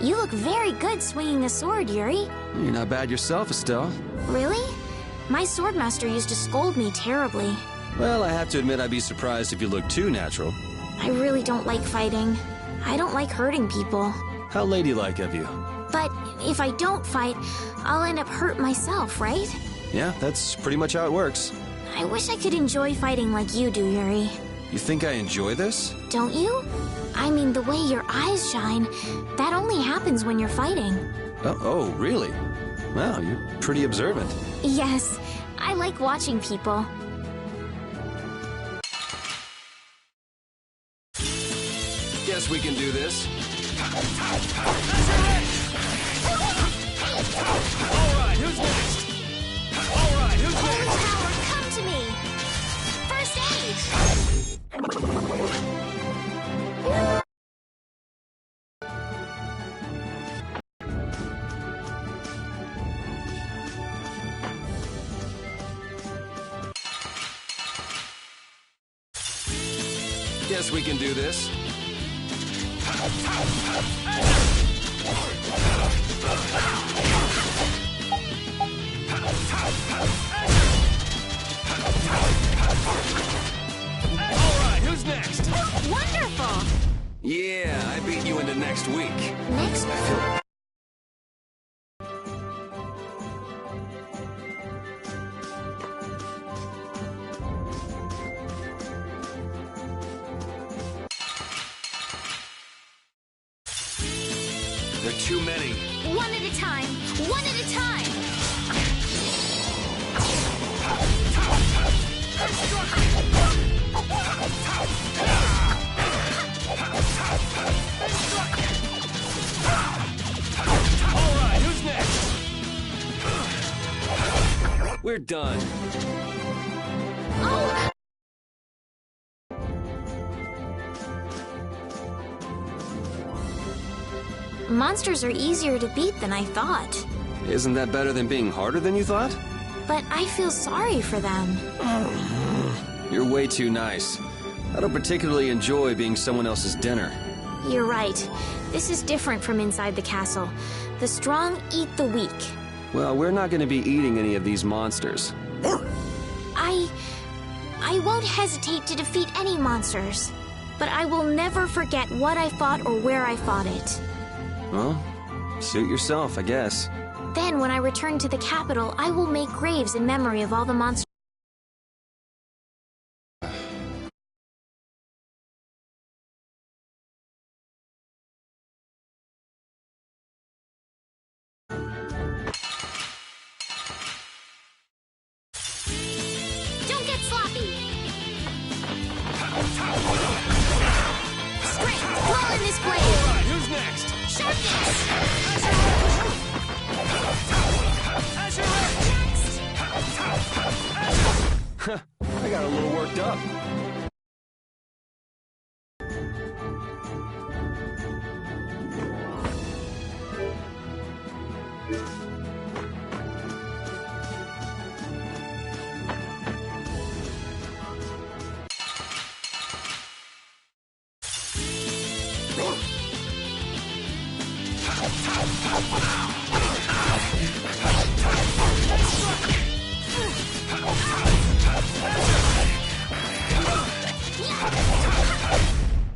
You look very good swinging a sword, Yuri. You're not bad yourself, Estelle. Really? My swordmaster used to scold me terribly. Well, I have to admit I'd be surprised if you looked too natural. I really don't like fighting. I don't like hurting people. How ladylike of you. But if I don't fight, I'll end up hurt myself, right? Yeah, that's pretty much how it works. I wish I could enjoy fighting like you do, Yuri. You think I enjoy this? Don't you? I mean, the way your eyes shine, that only happens when you're fighting. Oh, really? Wow, you're pretty observant. Yes, I like watching people. Guess we can do this. Alright, who's next? Alright, who's Holy next? power, come to me! First aid! Guess we can do this. Alright, who's next? Wonderful! Yeah, I beat you into next week. Next, There are too many. one at a time! One at a time! Alright, who's next? We're done. Oh! Monsters are easier to beat than I thought. Isn't that better than being harder than you thought? But I feel sorry for them. You're way too nice. I don't particularly enjoy being someone else's dinner. You're right. This is different from inside the castle. The strong eat the weak. Well, we're not going to be eating any of these monsters. I won't hesitate to defeat any monsters. But I will never forget what I fought or where I fought it. Well, suit yourself, I guess. Then, when I return to the capital, I will make graves in memory of all the monsters. Don't get sloppy! Strength, roll in this blade! Alright, who's next? Sharpness! Azure Edge! Next! I got a little worked up.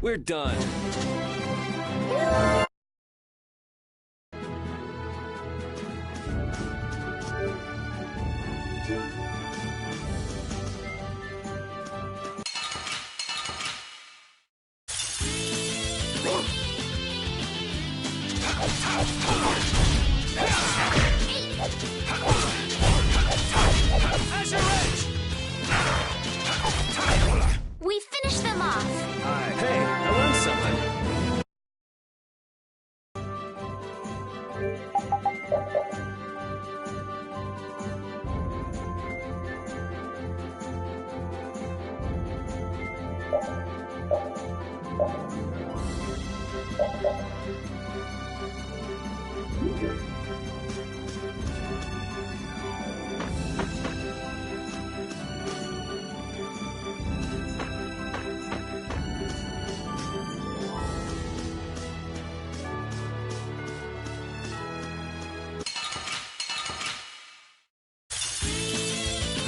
We're done. Azure Edge! We finished them off! Hey, I learned something.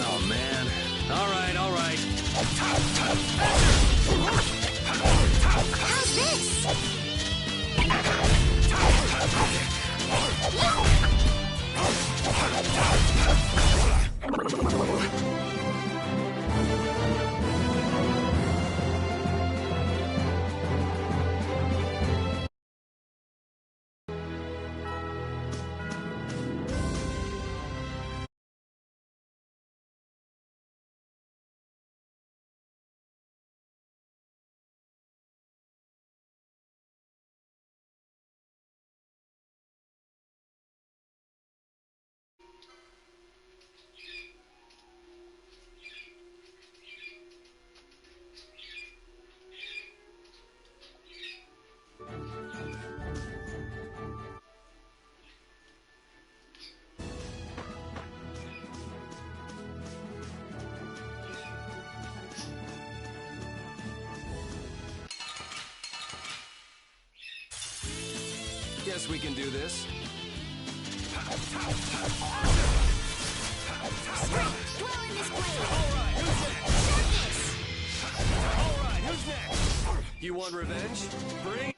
Oh, man. All right, all right. Guess we can do this. Strength, dwell in this blade. Alright, who's next? Sharpness. Alright, who's next? You want revenge? Bring.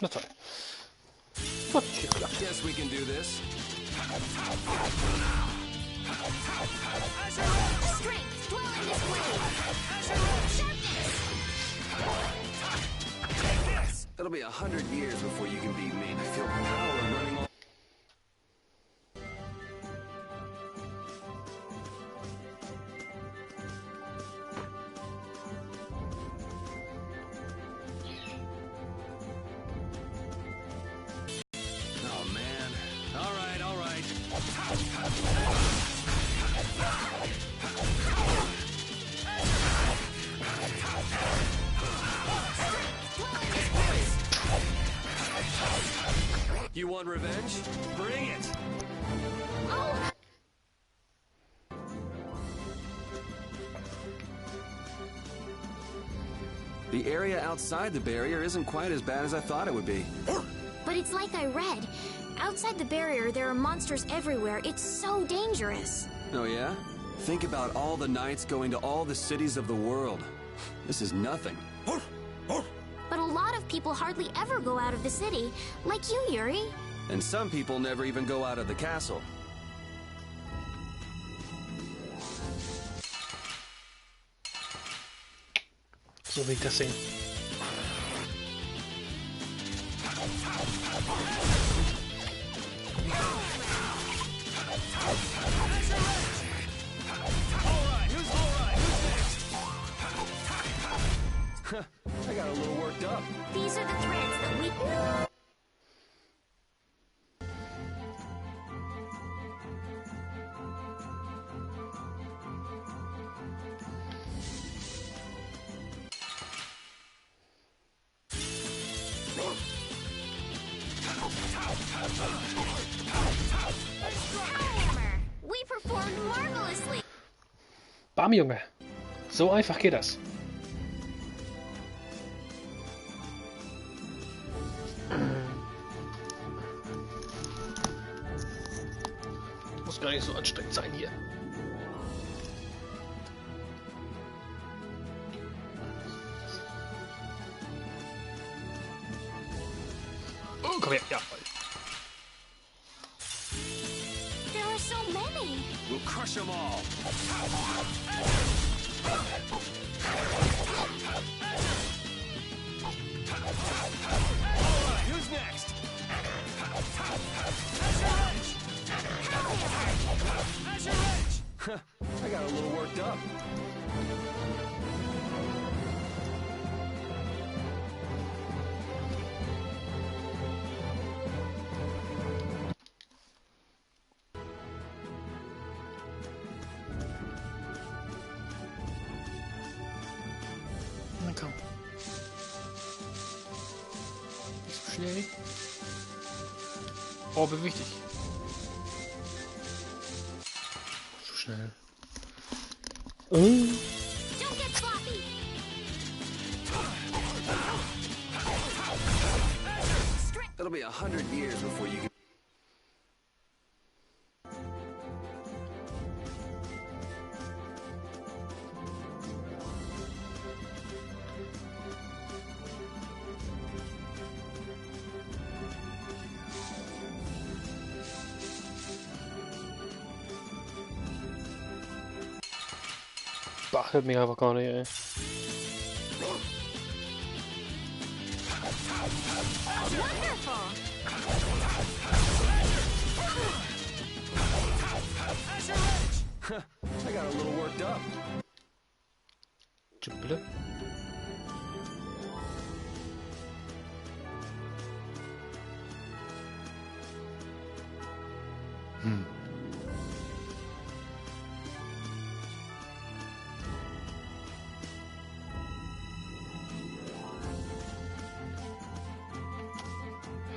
No toll. Hat nicht geklappt. Guess we can do this. Strength, dwell in this blade. Sharpness. It'll be 100 years before you can beat me. I feel power running all. Oh man. All right, all right. You want revenge? Bring it! Oh, The area outside the barrier isn't quite as bad as I thought it would be. but it's like I read. Outside the barrier, there are monsters everywhere. It's so dangerous. Oh yeah? Think about all the knights going to all the cities of the world. This is nothing. But a lot of people hardly ever go out of the city, like you, Yuri. And some people never even go out of the castle. So will ich das sehen. Alright, who's next? I got a little worked up. These are the threads that we... Hammer! We performed marvelously! Bam, Junge. So einfach geht das. Muss gar nicht so anstrengend sein hier. Oh, komm her, ja. There are so many! We'll crush them all. Alright, who's next? Azure Edge! I got a little worked up. Na komm. Nicht so schnell. Oh, beweg dich. So schnell. Don't get sloppy! Strength! It'll be 100 years before you can... Bah, hört mich einfach gar nicht, ey. Wonderful! Azure Edge! I got a little worked up. Tschüppele.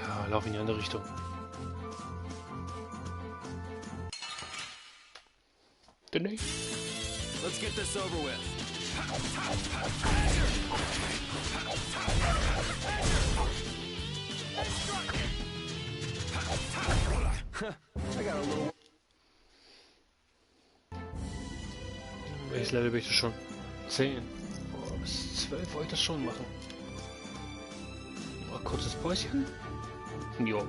Ja, lauf in die andere Richtung. Nee. Let's get this over with. I got a little. Welches Level bin ich das schon? 10. Oh, bis 12 wollte ich das schon machen. Mal kurzes Päuschen. Jo.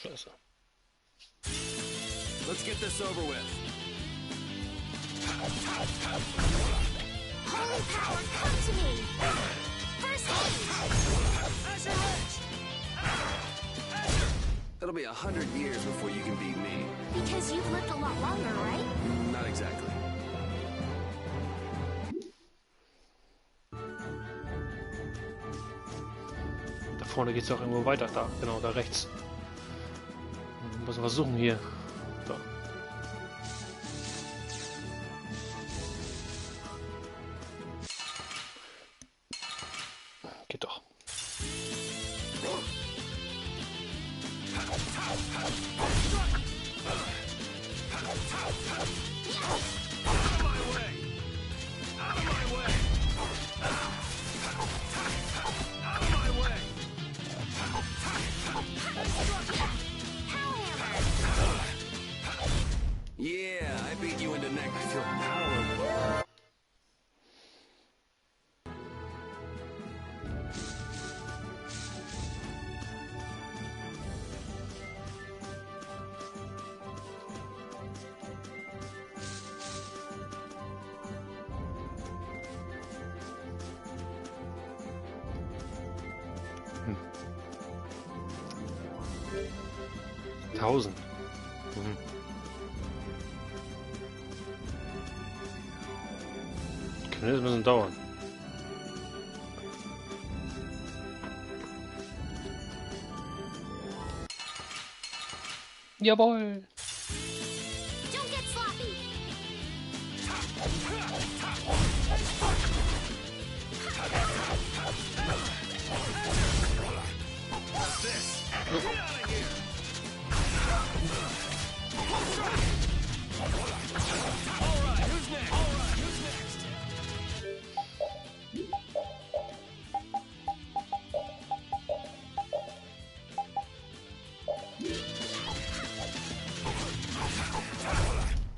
Scheiße. Let's get this over with. Holy power, come to me! First Azure Edge! It'll be 100 years before you can beat me. because you've lived a lot longer, right? Not exactly. Da vorne geht es auch irgendwo weiter. Da, genau, da rechts. Müssen wir suchen hier. Da. Geht doch. Yeah, I beat you into neck. I feel power. Tausend. Mhm. Kann das ein bisschen dauern. Jawohl! Don't get sloppy!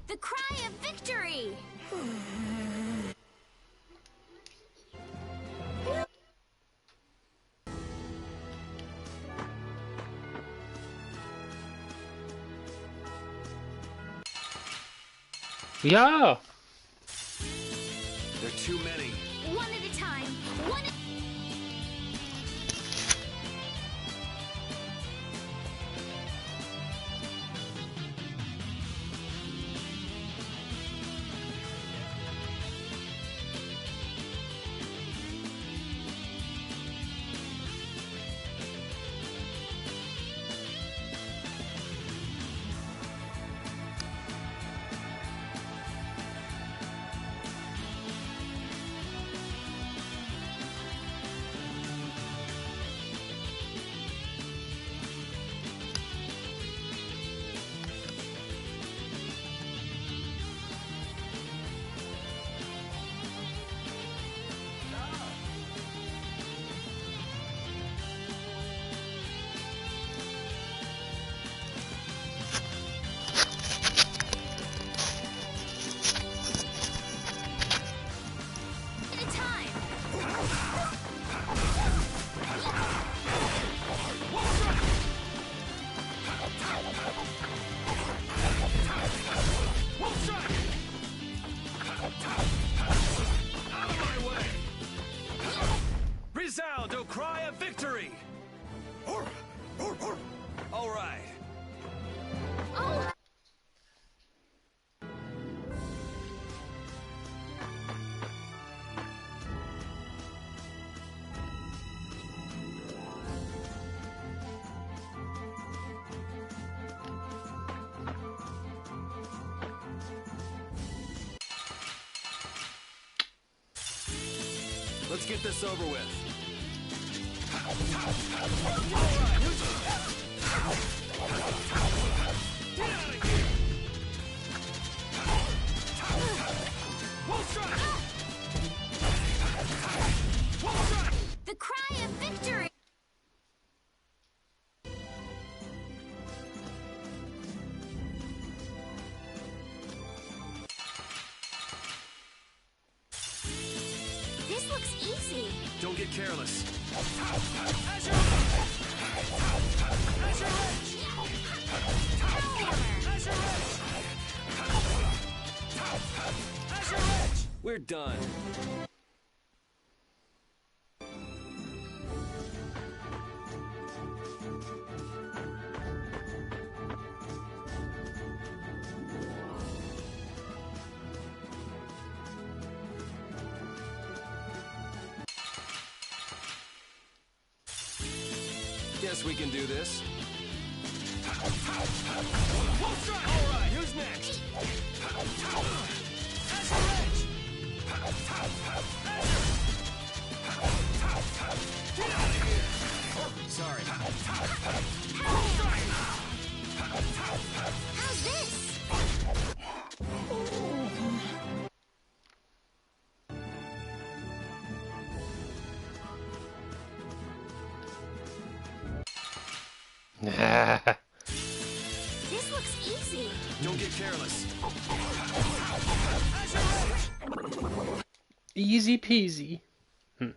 The cry of victory! Ja! There are too many. One at a time. One at... at a time. Resound, O cry of victory! All right. Oh! Let's get this over with. easy. Don't get careless. Azure Edge! Azure Edge! Azure Edge! We're done. Guess we can do this. Alright, who's next? Azure Edge! Get out of here! Sorry. How's this? This looks easy. Don't get careless. Easy peasy. Mal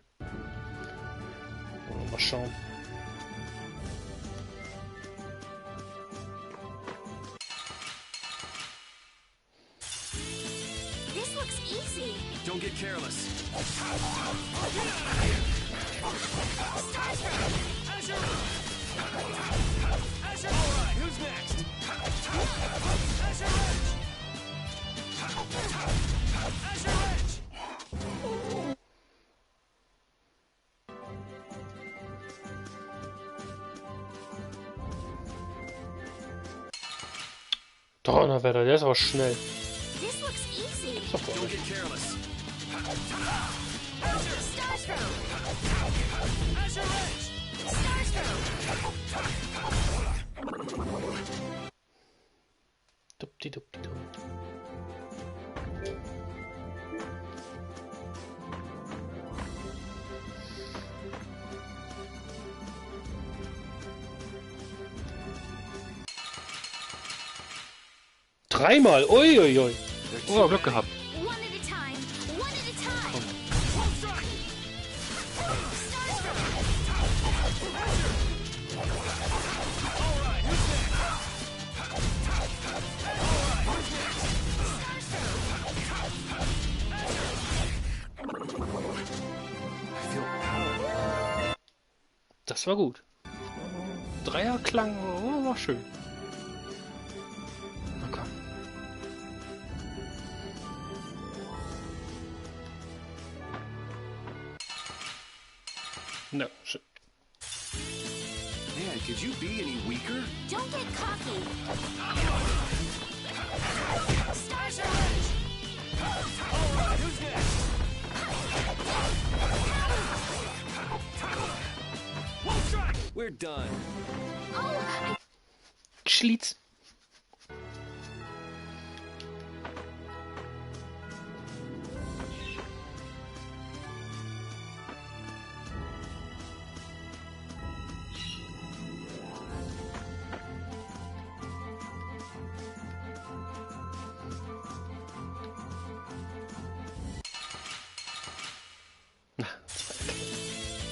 schauen. This looks easy. Don't get careless. Azure! Alright, who's next? Azure Edge! Azure Edge! Donnerwetter, der ist aber schnell. This looks easy. Ist doch Don't gut. get careless. Starstroke. Azure Edge! Starstroke. Dupdi-dupdi-dup. Dreimal, uiuiui. Oh, Glück gehabt. One at a time. One at a time. Alright, who's next? Das war gut. Dreierklang war schön. Na komm. No, shit. Man, could you be any weaker? Don't get cocky. Azure Edge! Alright, who's next? Wolf Strike! We're done. Oh, Schlitz.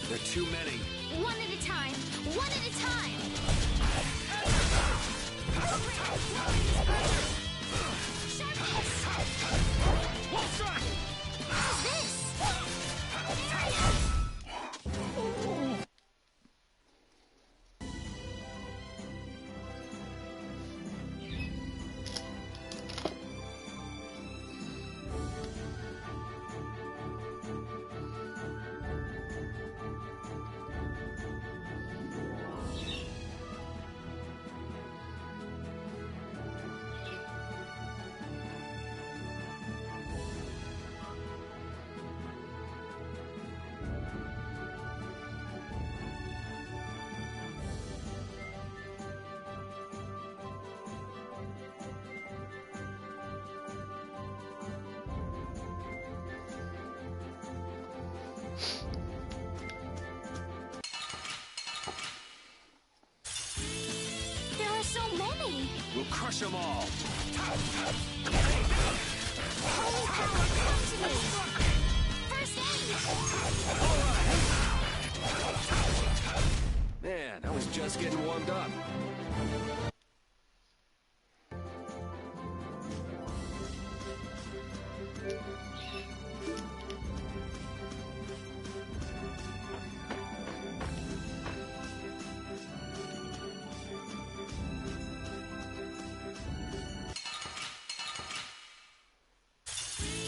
There are too many. one at a time. One at a time. Wolf Strike! How's this? There are so many. We'll crush them all. Holy power, come to me. First aid. Man, I was just getting warmed up.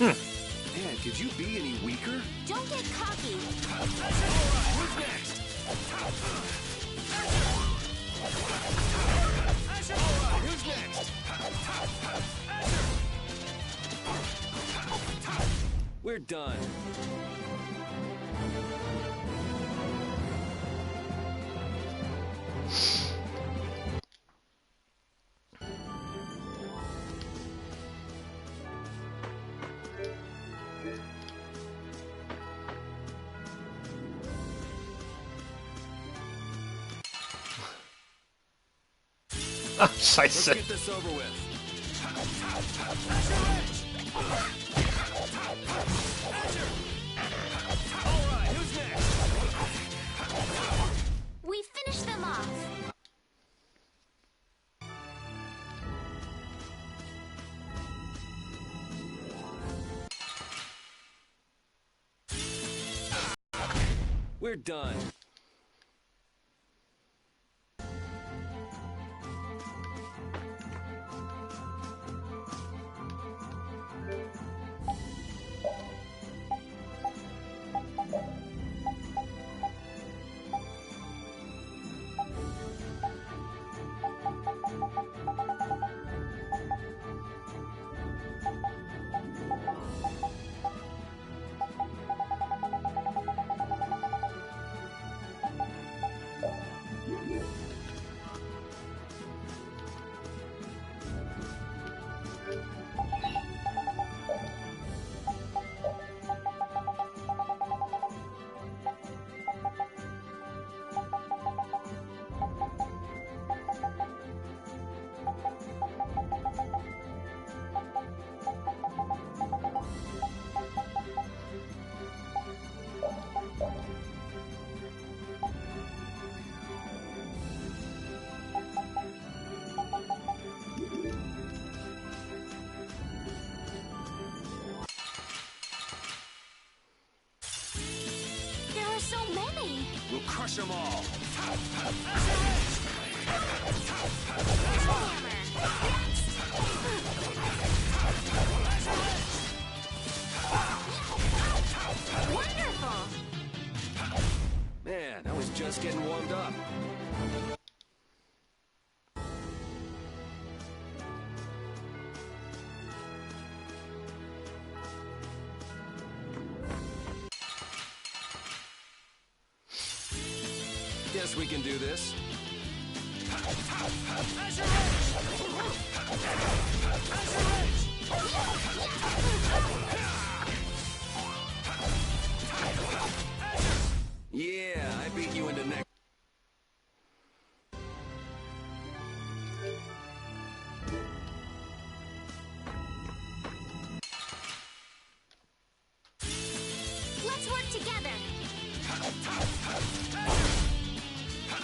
Man, could you be any weaker? Don't get cocky. Who's next? Asher! Alright, who's next? We're done. Ah, Let's scheiße. get this over with. Alright, who's next? We finish them off. We're done. There are so many. We'll crush them all. Wonderful. Man, I was just getting warmed up. Guess we can do this. Yeah, I beat you into next. Let's work together.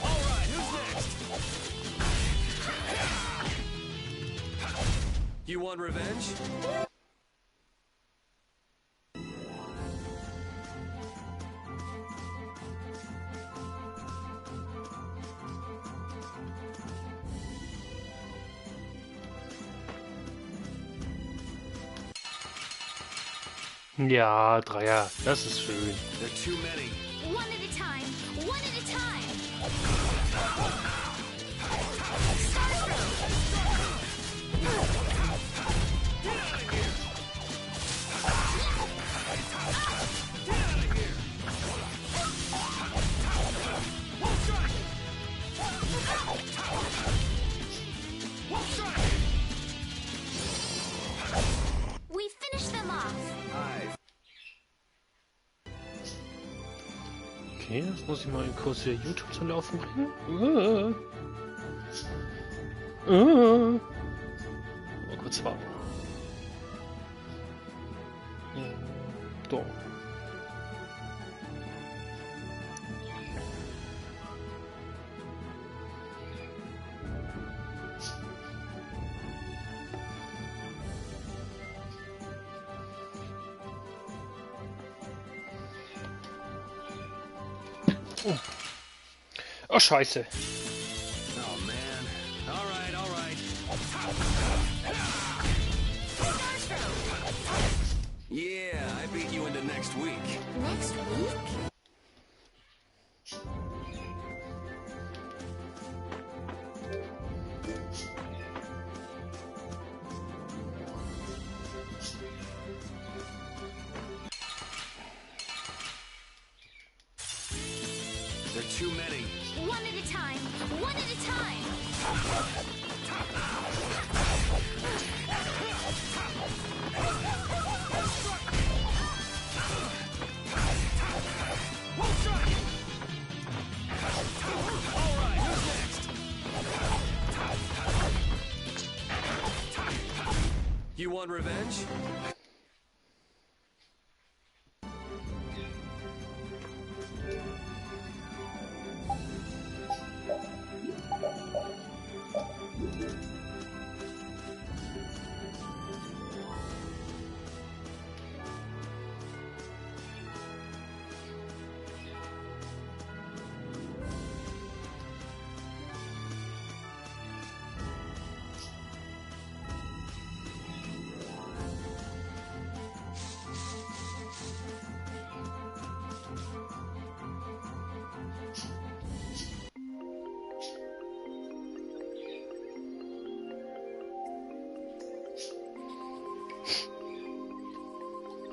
Alright, who's next? You want revenge? Ja, Dreier, das ist schön. There are too many. One at a time. One at a time. We finish them off. I Okay, jetzt muss ich mal kurz hier YouTube zum Laufen bringen. Mal kurz warten. So. Oh, scheiße. Oh man. All right, all right. Yeah, I beat you into next week. Next week? There are too many. One at a time. One at a time. All right, who's next? You want revenge?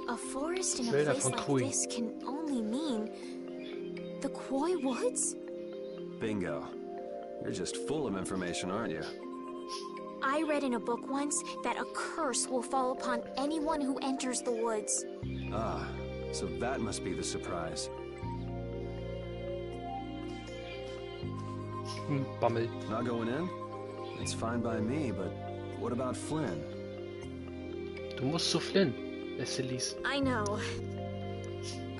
A forest in a Wälder place von like Kui. this can only mean the Koi Woods? Bingo. You're just full of information, aren't you? I read in a book once that a curse will fall upon anyone who enters the woods. Ah, so that must be the surprise. Bammel. Not going in? It's fine by me, but what about Flynn? Du musst zu Flynn, Leslie. I know.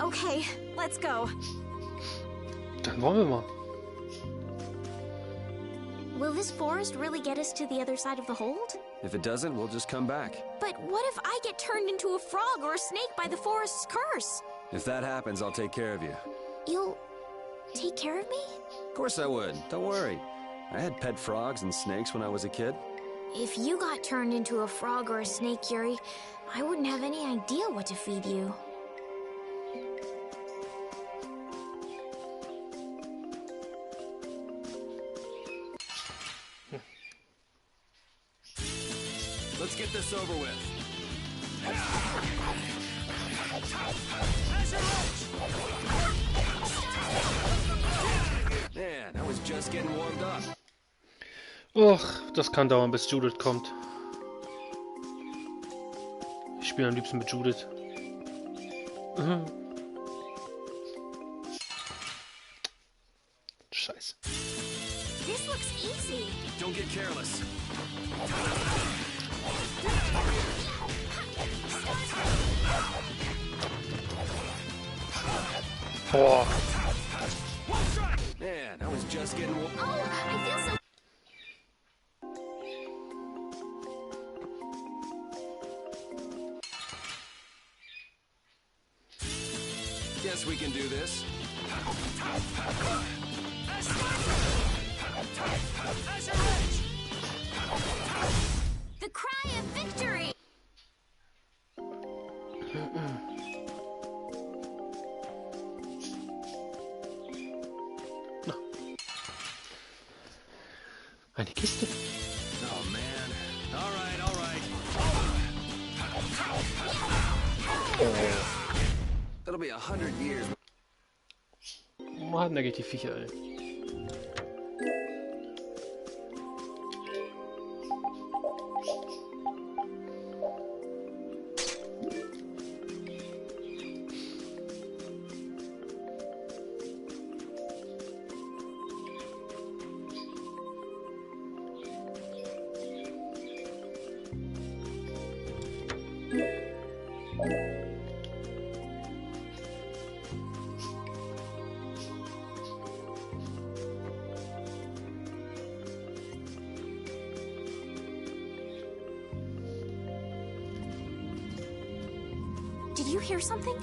Okay, let's go. Dann wollen wir mal. Will this forest really get us to the other side of the hold? If it doesn't, we'll just come back. But what if I get turned into a frog or a snake by the forest's curse? If that happens, I'll take care of you. You'll take care of me? Of course I would. Don't worry. I had pet frogs and snakes when I was a kid. If you got turned into a frog or a snake, Yuri, I wouldn't have any idea what to feed you. Let's get this over with. Man, I was just getting warmed up. Och, das kann dauern, bis Judith kommt. Ich spiele am liebsten mit Judith. Scheiße. This looks easy. Don't get careless. Boah. Man, I was just getting warmed up. Oh, I feel so... Guess we can do this. The cry of victory! Eine Kiste. Oh man. All right, all right. That'll be 100 years. Mann, da geht die Viecher, ey. Did you hear something?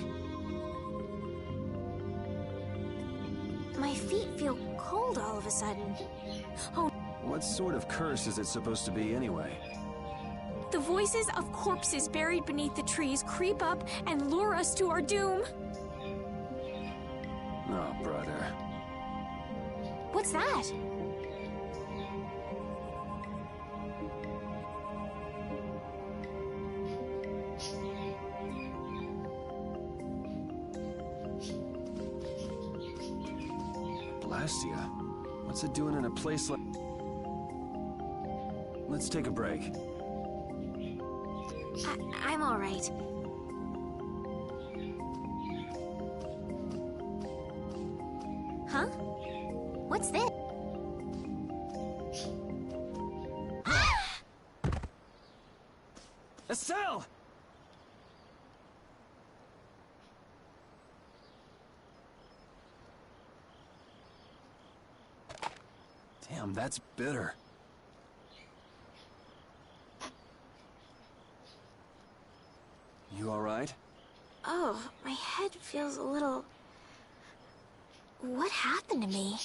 sudden. Oh, What sort of curse is it supposed to be anyway? the voices of corpses buried beneath the trees creep up and lure us to our doom. Oh, brother. What's that? Blastia? What's it doing in a place like... Let's take a break. I'm all right. Huh? What's this? Estelle! Damn, that's bitter. You all right? Oh, my head feels a little... What happened to me?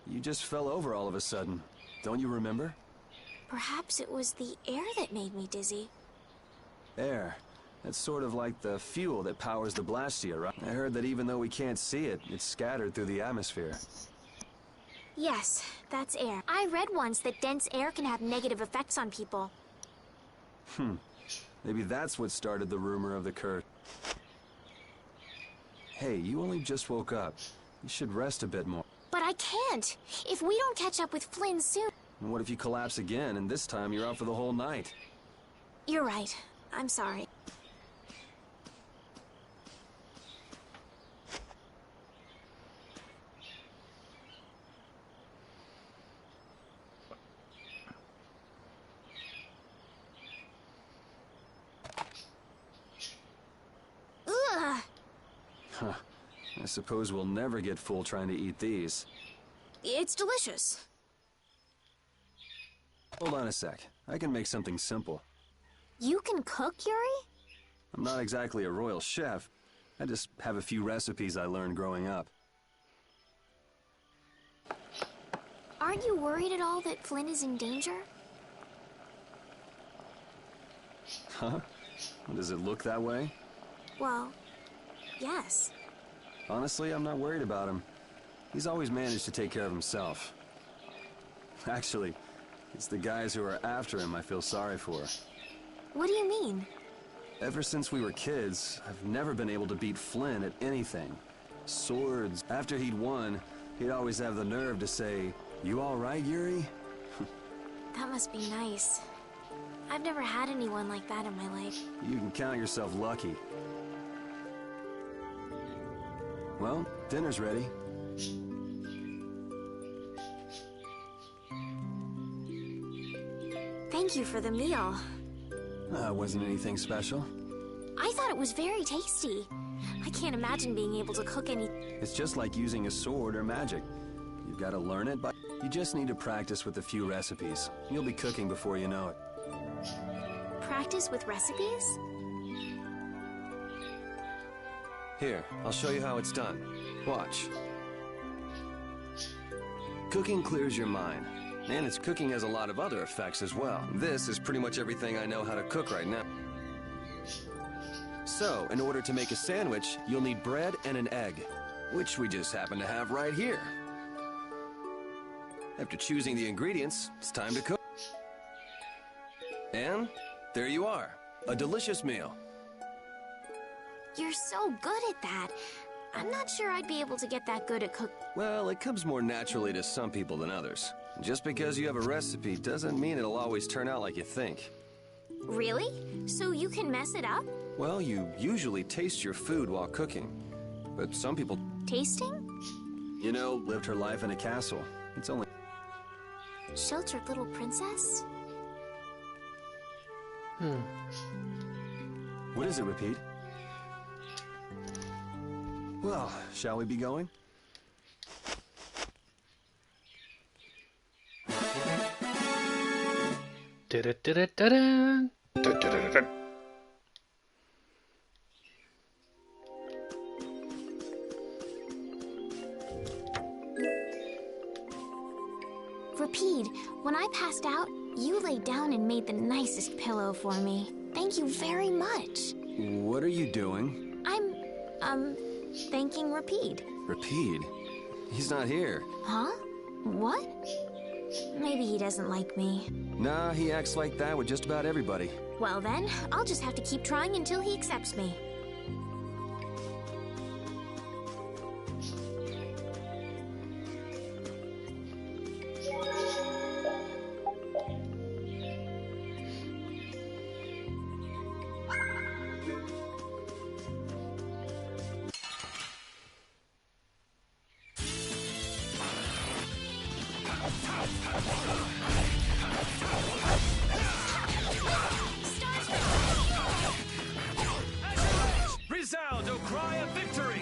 You just fell over all of a sudden. Don't you remember? Perhaps it was the air that made me dizzy. Air. That's sort of like the fuel that powers the Blastia, right? I heard that even though we can't see it, it's scattered through the atmosphere. Yes, that's air. I read once that dense air can have negative effects on people. Maybe that's what started the rumor of the curse. Hey, you only just woke up. You should rest a bit more. But I can't. If we don't catch up with Flynn soon... And what if you collapse again, and this time you're out for the whole night? You're right. I'm sorry. Ugh! Huh. I suppose we'll never get full trying to eat these. It's delicious. Hold on a sec. I can make something simple. You can cook, Yuri? I'm not exactly a royal chef. I just have a few recipes I learned growing up. Aren't you worried at all that Flynn is in danger? Huh? Does it look that way? Well, yes. Honestly, I'm not worried about him. He's always managed to take care of himself. Actually, it's the guys who are after him I feel sorry for. What do you mean? Ever since we were kids, I've never been able to beat Flynn at anything. Swords. After he'd won, he'd always have the nerve to say, "You all right, Yuri?" That must be nice. I've never had anyone like that in my life. You can count yourself lucky. Well, dinner's ready. Thank you for the meal. Wasn't anything special. I thought it was very tasty. I can't imagine being able to cook any... It's just like using a sword or magic. You've got to learn it, but you just need to practice with a few recipes. You'll be cooking before you know it. Practice with recipes? Here, I'll show you how it's done. Watch. Cooking clears your mind. And its cooking has a lot of other effects as well. This is pretty much everything I know how to cook right now. So, in order to make a sandwich, you'll need bread and an egg, which we just happen to have right here. After choosing the ingredients, it's time to cook. And there you are, a delicious meal. You're so good at that. I'm not sure I'd be able to get that good at cook... Well, it comes more naturally to some people than others. Just because you have a recipe doesn't mean it'll always turn out like you think. Really? So you can mess it up? Well, you usually taste your food while cooking. But some people, Tasting? you know, lived her life in a castle. It's only... Sheltered little princess? What is it, Repeat? Well, shall we be going? Da-da-da-da-da-da. Da-da-da-da-da. Rapide, when I passed out, you laid down and made the nicest pillow for me. Thank you very much. What are you doing? I'm, thanking Rapide. Rapide? He's not here. Huh? What? Maybe he doesn't like me. Nah, he acts like that with just about everybody. Well then, I'll just have to keep trying until he accepts me. Resound, O cry of victory!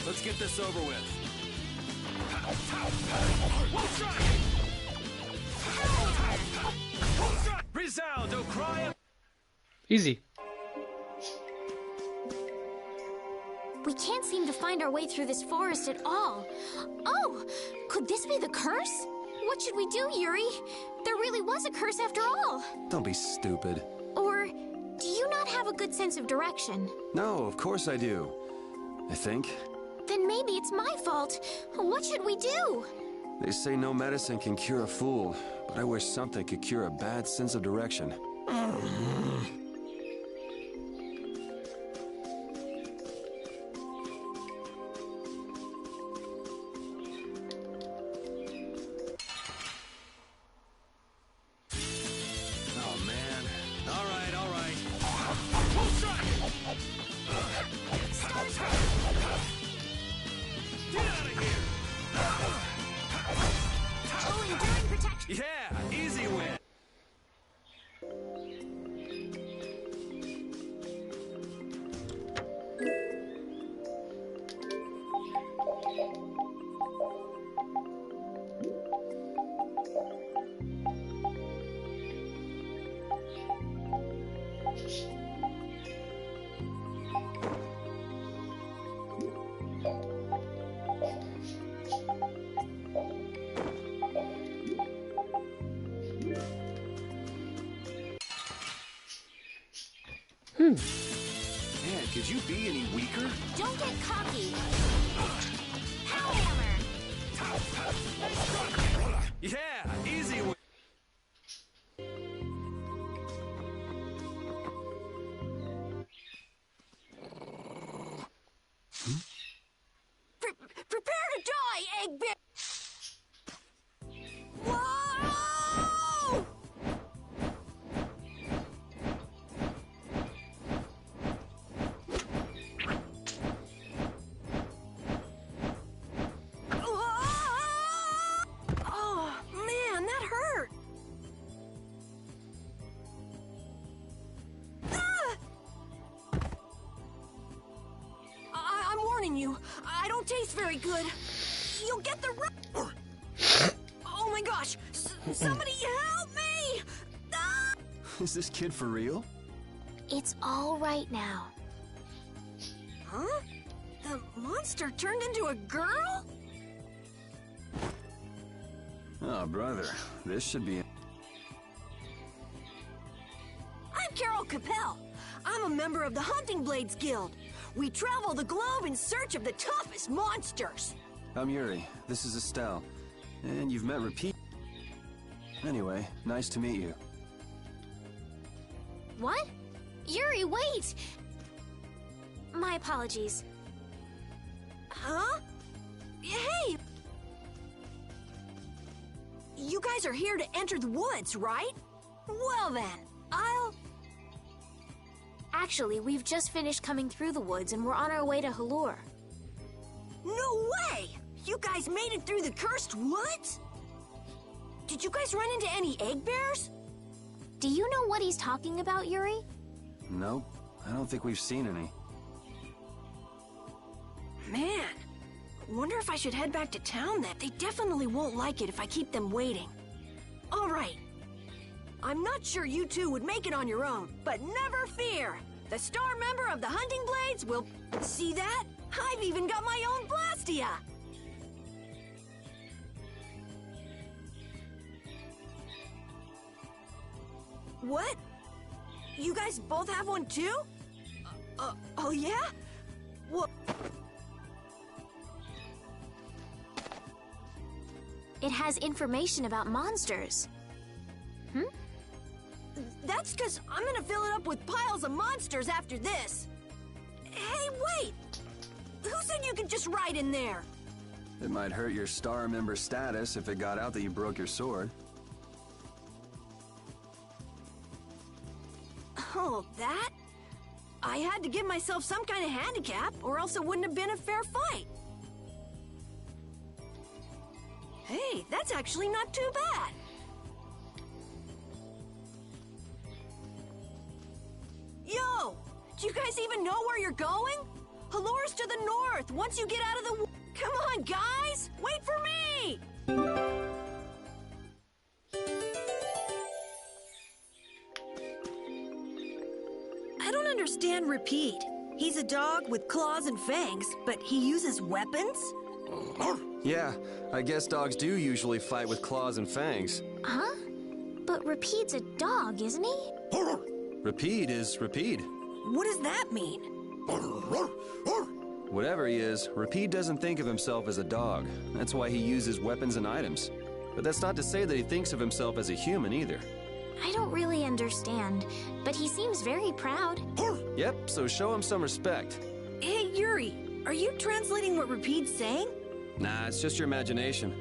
Let's get this over with. Resound, O cry of... Easy. We can't seem to find our way through this forest at all. Oh, could this be the curse? What should we do, Yuri? There really was a curse after all. Don't be stupid. Or do you not have a good sense of direction? No, of course I do. I think. Then maybe it's my fault. What should we do? They say no medicine can cure a fool, but I wish something could cure a bad sense of direction. Oh, man. All right, all right. Get out of here! Oh, enduring protection. Yeah, easy win. Man, could you be any weaker? Don't get cocky. Power hammer. Yeah, easy win. Prepare to die, egg bear. Whoa! Oh, man, that hurt. I'm warning you. I don't taste very good. You'll get the Oh my gosh! Somebody help me! Ah! Is this kid for real? It's all right now. Huh? The monster turned into a girl? Oh, brother, this should be... I'm Carol Capel. I'm a member of the Hunting Blades Guild. We travel the globe in search of the toughest monsters. I'm Yuri. This is Estelle. And you've met Rapide. Anyway, nice to meet you. What? Yuri, wait! My apologies. Huh? Hey! You guys are here to enter the woods, right? Well then, Actually, we've just finished coming through the woods and we're on our way to Halur. No way! You guys made it through the cursed woods? Did you guys run into any egg bears? Do you know what he's talking about, Yuri? Nope, I don't think we've seen any. Man, wonder if I should head back to town then. They definitely won't like it if I keep them waiting. All right. I'm not sure you two would make it on your own, but never fear. The star member of the Hunting Blades will... See that? I've even got my own Blastia! What? You guys both have one too? Oh yeah? What? It has information about monsters. That's because I'm gonna fill it up with piles of monsters after this. Hey, wait! Who said you could just ride in there? It might hurt your star member status if it got out that you broke your sword. Oh, that? I had to give myself some kind of handicap, or else it wouldn't have been a fair fight. Hey, that's actually not too bad. Yo! Do you guys even know where you're going? Halore's to the north, once you get out of the... Come on, guys! Wait for me! I don't understand Repeat. He's a dog with claws and fangs, but he uses weapons? Yeah, I guess dogs do usually fight with claws and fangs. Huh? But Repeat's a dog, isn't he? Rapide is Rapide. What does that mean? Whatever he is, Rapide doesn't think of himself as a dog. That's why he uses weapons and items. But that's not to say that he thinks of himself as a human either. I don't really understand, but he seems very proud. Yep, so show him some respect. Hey, Yuri, are you translating what Repeat's saying? Nah, it's just your imagination.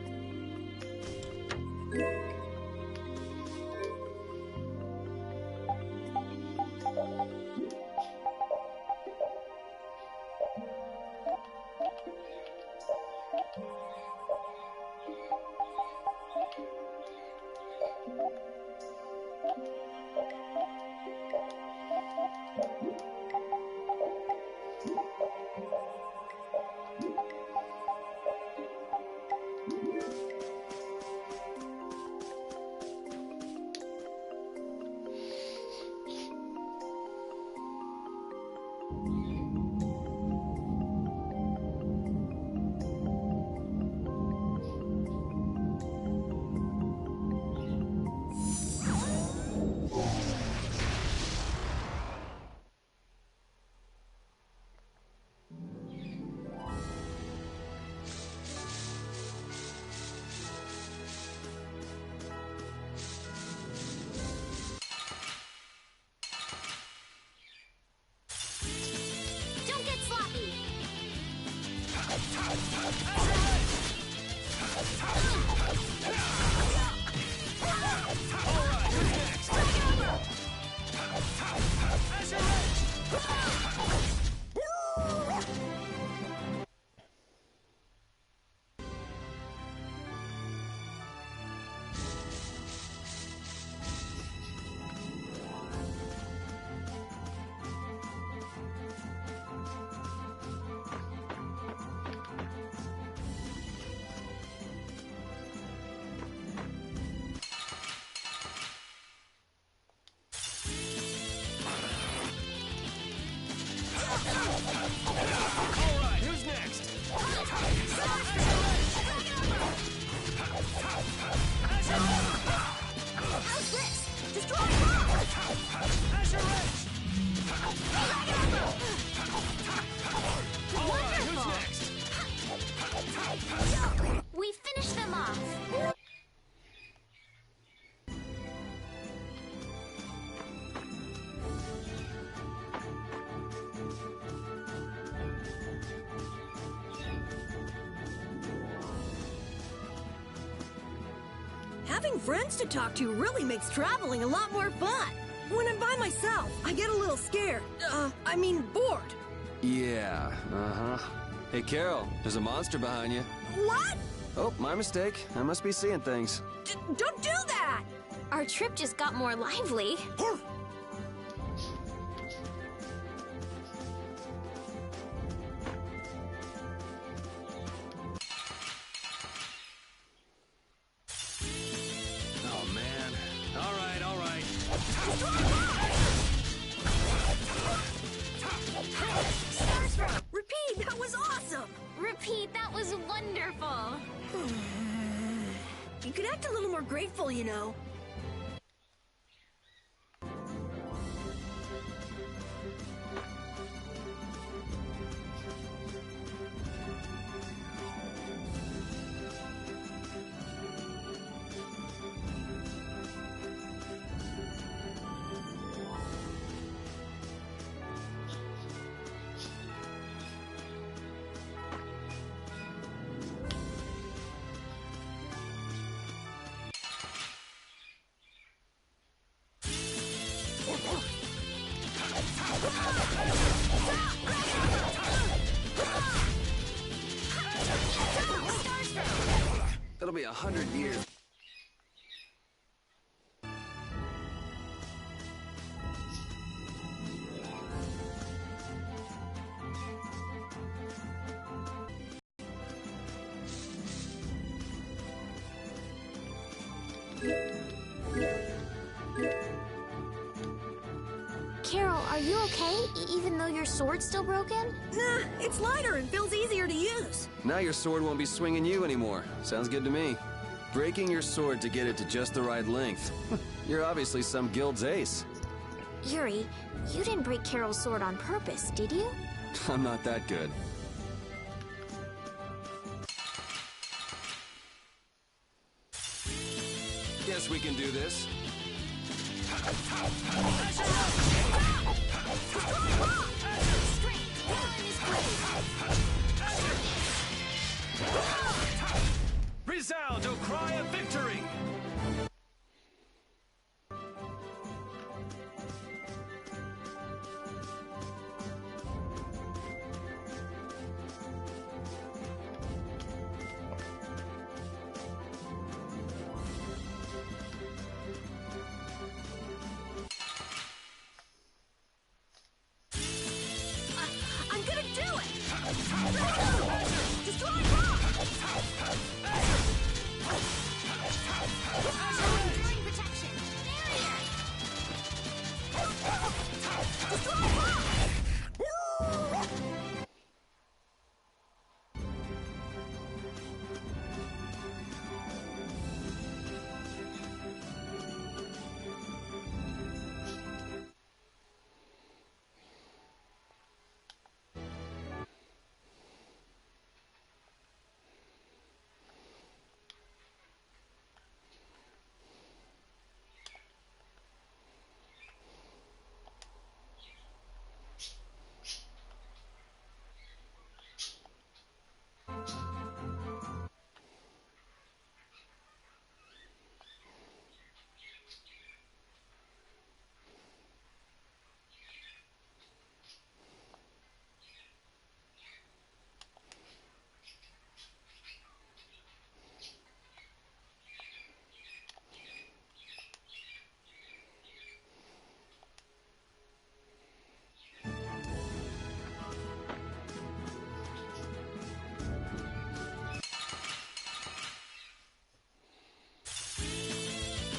Don't get sloppy! Alright, who's next? How's this? Destroy bomb! Azure Edge! Alright, who's next? We finished them off. Having friends to talk to really makes traveling a lot more fun. When I'm by myself, I get a little scared. I mean bored. Yeah, uh-huh. Hey, Carol, there's a monster behind you. What? Oh, my mistake. I must be seeing things. Don't do that! Our trip just got more lively. Oh, man. All right, all right. Repeat, that was awesome! Repeat, that was wonderful. You could act a little more grateful, you know. It'll be 100 years. Carol, are you okay? Even though your sword's still broken? Nah, it's lighter and feels easier to use. Now your sword won't be swinging you anymore. Sounds good to me. Breaking your sword to get it to just the right length. You're obviously some guild's ace. Yuri, you didn't break Carol's sword on purpose, did you? I'm not that good. Guess we can do this. Resound, O cry of victory! I'm gonna do it! Destroy rock! Enduring protection. Barrier. Destroy rock!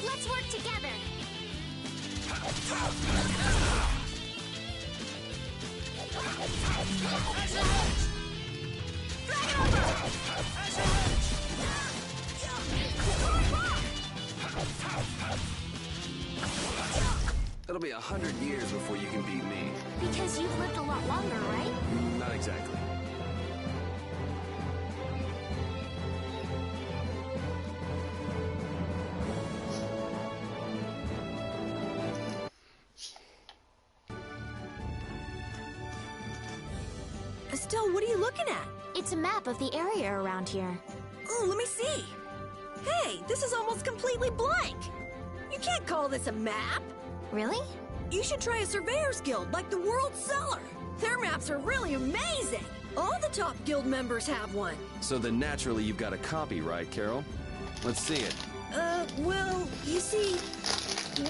Let's work together. It'll be 100 years before you can beat me. Because you've lived a lot longer, right? Not exactly. Estelle, what are you looking at? It's a map of the area around here. Oh, let me see. Hey, this is almost completely blank. You can't call this a map. Really? You should try a surveyor's guild like the World Cellar. Their maps are really amazing. All the top guild members have one. So then naturally you've got a copy, right, Carol? Let's see it. Well, you see,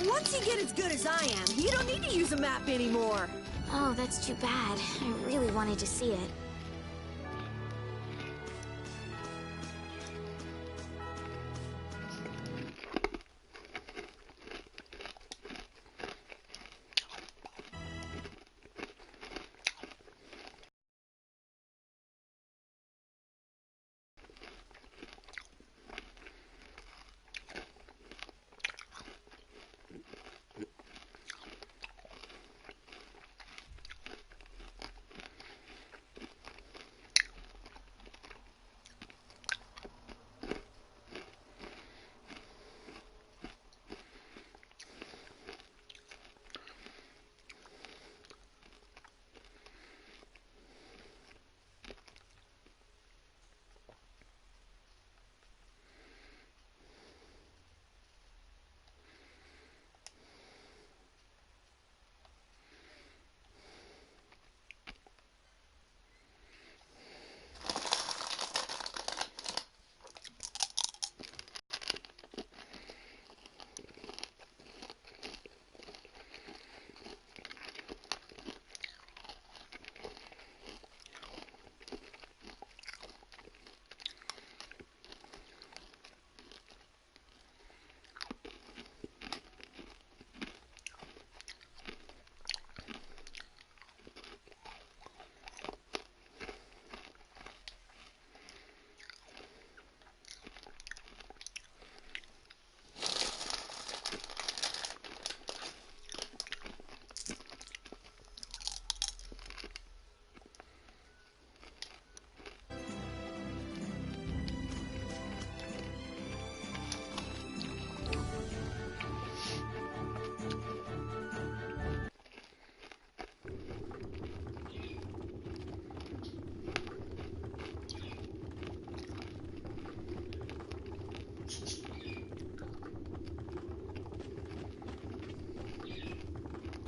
once you get as good as I am, you don't need to use a map anymore. Oh, that's too bad. I really wanted to see it.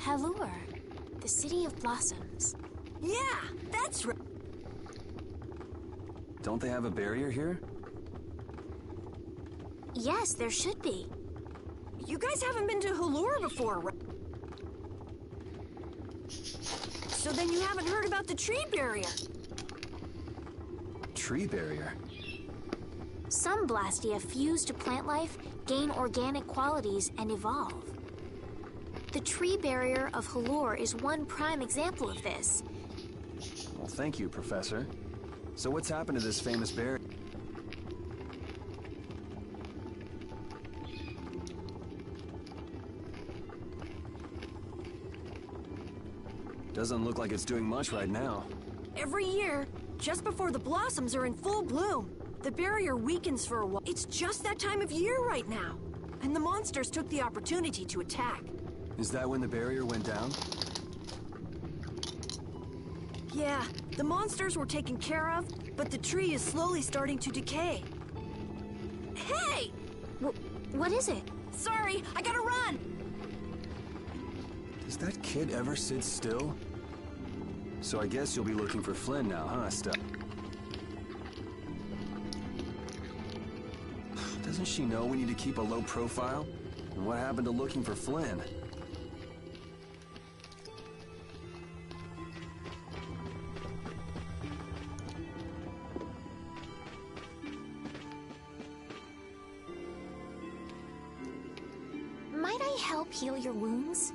Halure, the city of blossoms. Yeah, that's right. Don't they have a barrier here? Yes, there should be. You guys haven't been to Halure before, right? So then you haven't heard about the tree barrier. Tree barrier? Some Blastia fuse to plant life, gain organic qualities, and evolve. The tree barrier of Halure is one prime example of this. Well, thank you, Professor. So what's happened to this famous barrier? Doesn't look like it's doing much right now. Every year, just before the blossoms are in full bloom, the barrier weakens for a while. It's just that time of year right now. And the monsters took the opportunity to attack. Is that when the barrier went down? Yeah, the monsters were taken care of, but the tree is slowly starting to decay. Hey! What is it? Sorry, I gotta run! Does that kid ever sit still? So I guess you'll be looking for Flynn now, huh, Steph? Doesn't she know we need to keep a low profile? And what happened to looking for Flynn? Might I help heal your wounds?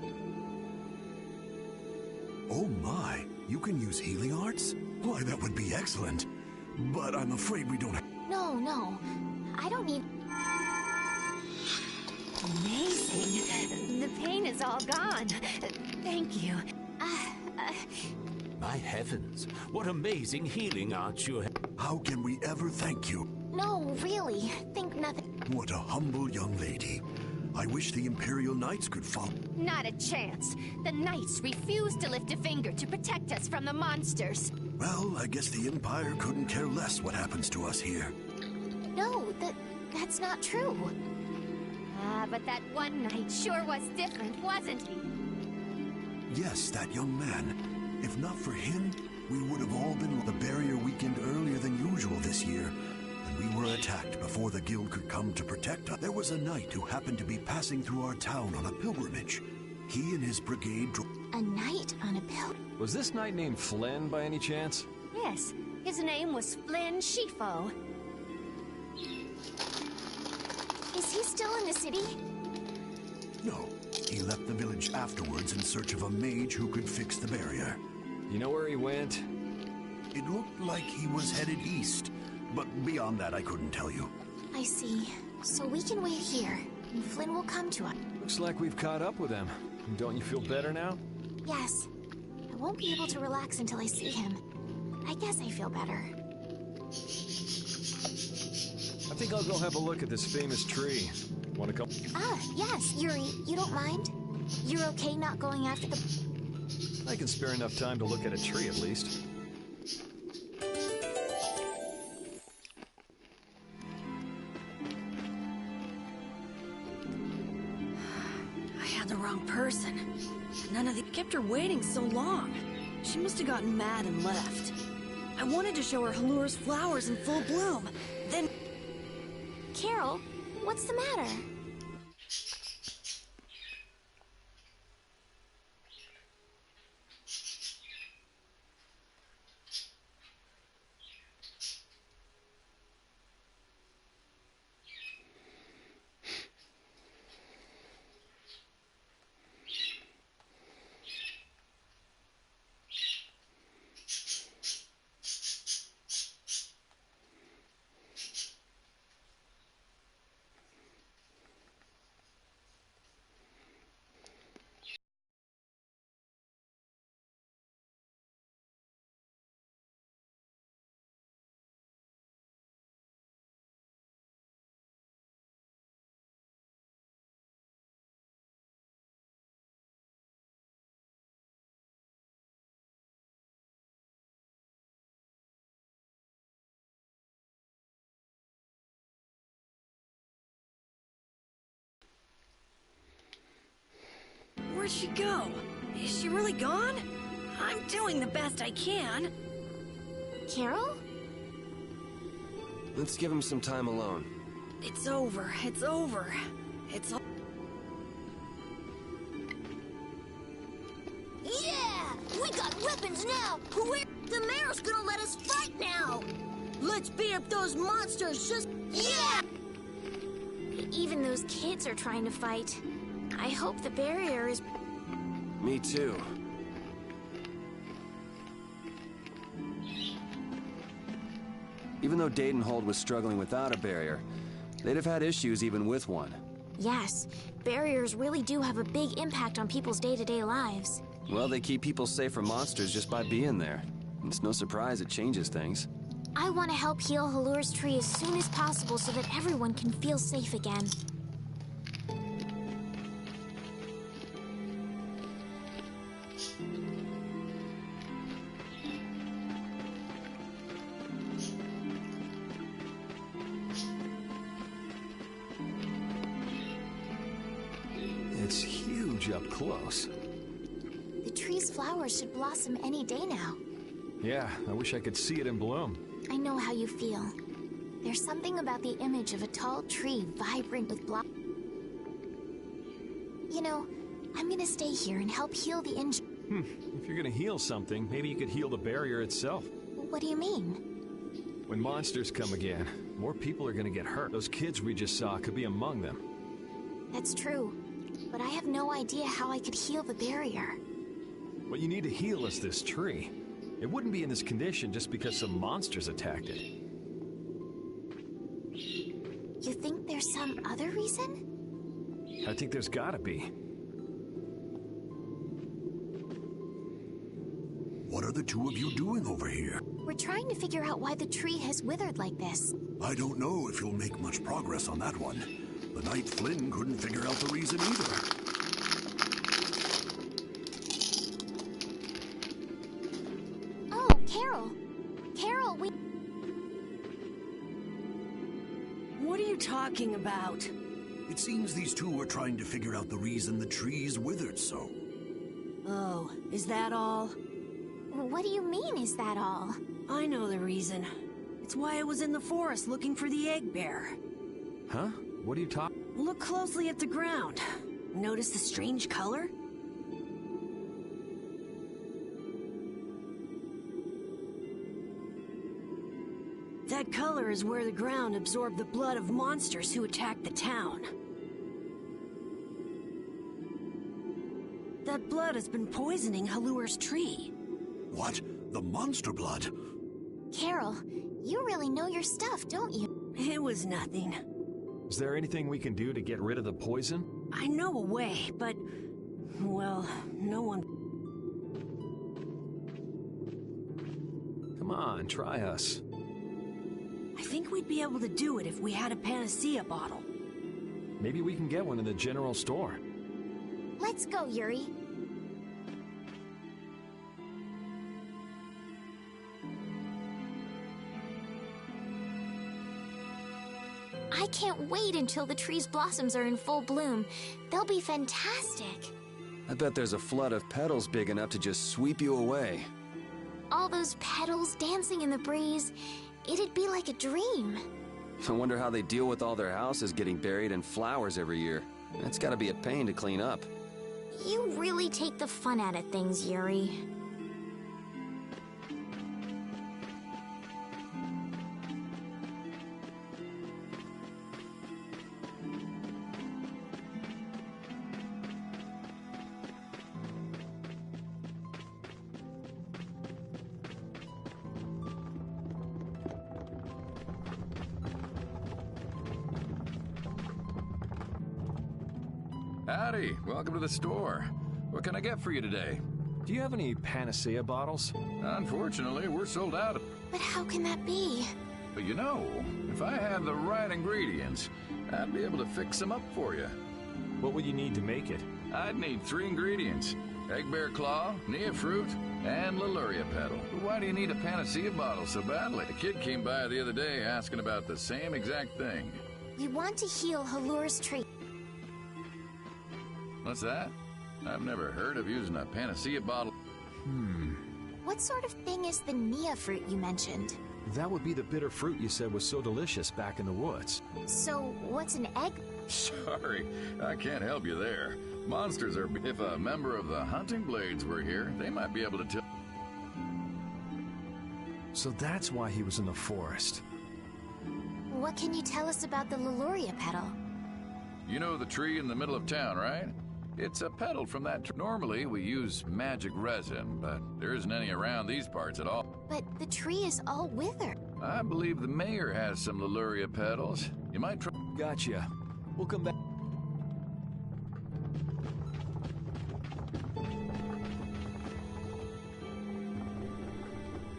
Oh my, you can use healing arts? Why, that would be excellent. But I'm afraid we don't have... No. I don't need... Amazing. The pain is all gone. Thank you. My heavens, what amazing healing arts you have. How can we ever thank you? No, really. Think nothing. What a humble young lady. I wish the Imperial Knights could follow. Not a chance. The Knights refused to lift a finger to protect us from the monsters. Well, I guess the Empire couldn't care less what happens to us here. No, that's not true. But that one knight sure was different, wasn't he? Yes, that young man. If not for him, we would have all been... The barrier weakened earlier than usual this year. we were attacked before the guild could come to protect us. There was a knight who happened to be passing through our town on a pilgrimage. He and his brigade A knight on a pill? Was this knight named Flynn by any chance? Yes, his name was Flynn Shifo. Is he still in the city? No, he left the village afterwards in search of a mage who could fix the barrier. You know where he went? It looked like he was headed east, but beyond that I couldn't tell you. I see. So we can wait here, and Flynn will come to us. Looks like we've caught up with him. Don't you feel better now? Yes. I won't be able to relax until I see him. I guess I feel better. I think I'll go have a look at this famous tree. Want to come? Ah, yes, Yuri, you don't mind? You're okay not going after the... I can spare enough time to look at a tree at least. I had the wrong person. None of the kept her waiting so long. She must have gotten mad and left. I wanted to show her Halur's flowers in full bloom. Then... Carol, what's the matter? Where'd she go? Is she really gone? I'm doing the best I can. Carol? Let's give him some time alone. It's over. It's over. It's all... Yeah! We got weapons now! The mayor's gonna let us fight now! Let's beat up those monsters just... Yeah! Even those kids are trying to fight. I hope the barrier is... Me too. Even though Defintive was struggling without a barrier, they'd have had issues even with one. Yes, barriers really do have a big impact on people's day-to-day lives. Well, they keep people safe from monsters just by being there. It's no surprise it changes things. I want to help heal Halur's tree as soon as possible so that everyone can feel safe again. It's huge up close. The tree's flowers should blossom any day now. Yeah, I wish I could see it in bloom. I know how you feel. There's something about the image of a tall tree vibrant with You know, I'm gonna stay here and help heal the injury. If you're gonna heal something, maybe you could heal the barrier itself. What do you mean? When monsters come again, more people are gonna get hurt. Those kids we just saw could be among them. That's true. But I have no idea how I could heal the barrier. What you need to heal is this tree. It wouldn't be in this condition just because some monsters attacked it. You think there's some other reason? I think there's gotta be. What are the two of you doing over here? We're trying to figure out why the tree has withered like this. I don't know if you'll make much progress on that one. The knight Flynn couldn't figure out the reason either. Oh, Carol! Carol, we... What are you talking about? It seems these two are trying to figure out the reason the tree's withered so. Oh, is that all? What do you mean, is that all? I know the reason. It's why I was in the forest looking for the egg bear. Huh? What are you talking? Look closely at the ground. Notice the strange color? That color is where the ground absorbed the blood of monsters who attacked the town. That blood has been poisoning Halur's tree. What? The monster blood? Carol, you really know your stuff, don't you? It was nothing. Is there anything we can do to get rid of the poison? I know a way, but... well, no one... Come on, try us. I think we'd be able to do it if we had a panacea bottle. Maybe we can get one in the general store. Let's go, Yuri. I can't wait until the tree's blossoms are in full bloom. They'll be fantastic. I bet there's a flood of petals big enough to just sweep you away. All those petals dancing in the breeze. It'd be like a dream. I wonder how they deal with all their houses getting buried in flowers every year. That's gotta be a pain to clean up. You really take the fun out of things, Yuri. Howdy, welcome to the store. What can I get for you today? Do you have any panacea bottles? Unfortunately, we're sold out. But how can that be? But you know, if I had the right ingredients, I'd be able to fix them up for you. What would you need to make it? I'd need 3 ingredients. Egg bear claw, nia fruit, and Leluria petal. Why do you need a panacea bottle so badly? A kid came by the other day asking about the same exact thing. We want to heal Halur's tree. What's that? I've never heard of using a panacea bottle. What sort of thing is the nia fruit you mentioned? That would be the bitter fruit you said was so delicious back in the woods. So, what's an egg? Sorry, I can't help you there. Monsters are... If a member of the Hunting Blades were here, they might be able to tell... So that's why he was in the forest. What can you tell us about the Leluria petal? You know the tree in the middle of town, right? It's a petal from that tree. Normally, we use magic resin, but there isn't any around these parts at all. But the tree is all withered. I believe the mayor has some Leluria petals. You might try... Gotcha. We'll come back.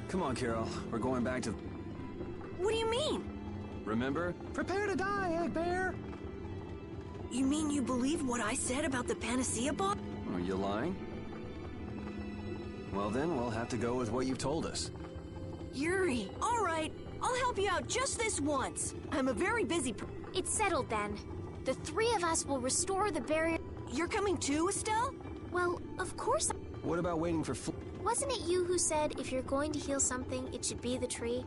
Come on, Carol. We're going back to... What do you mean? Remember? Prepare to die, Egg Bear! You mean you believe what I said about the panacea bottle? Are you lying? Well then, we'll have to go with what you've told us. Yuri, all right. I'll help you out just this once. I'm a very busy It's settled then. The 3 of us will restore the barrier. You're coming too, Estelle? Well, of course. What about waiting for Wasn't it you who said if you're going to heal something, it should be the tree?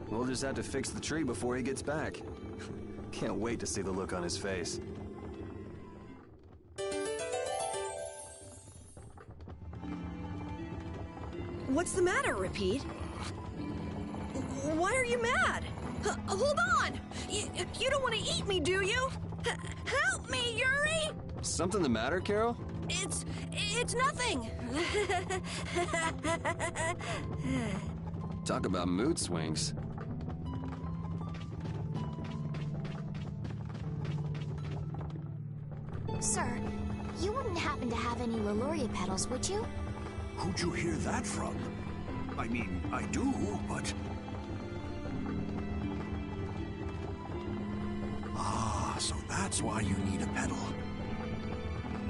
We'll just have to fix the tree before he gets back. Can't wait to see the look on his face. What's the matter, Repeat? Why are you mad? Hold on! You don't want to eat me, do you? Help me, Yuri! Something the matter, Carol? It's nothing. Talk about mood swings. Sir, you wouldn't happen to have any Leluria petals, would you? Who'd you hear that from? I mean, I do, but... Ah, so that's why you need a petal.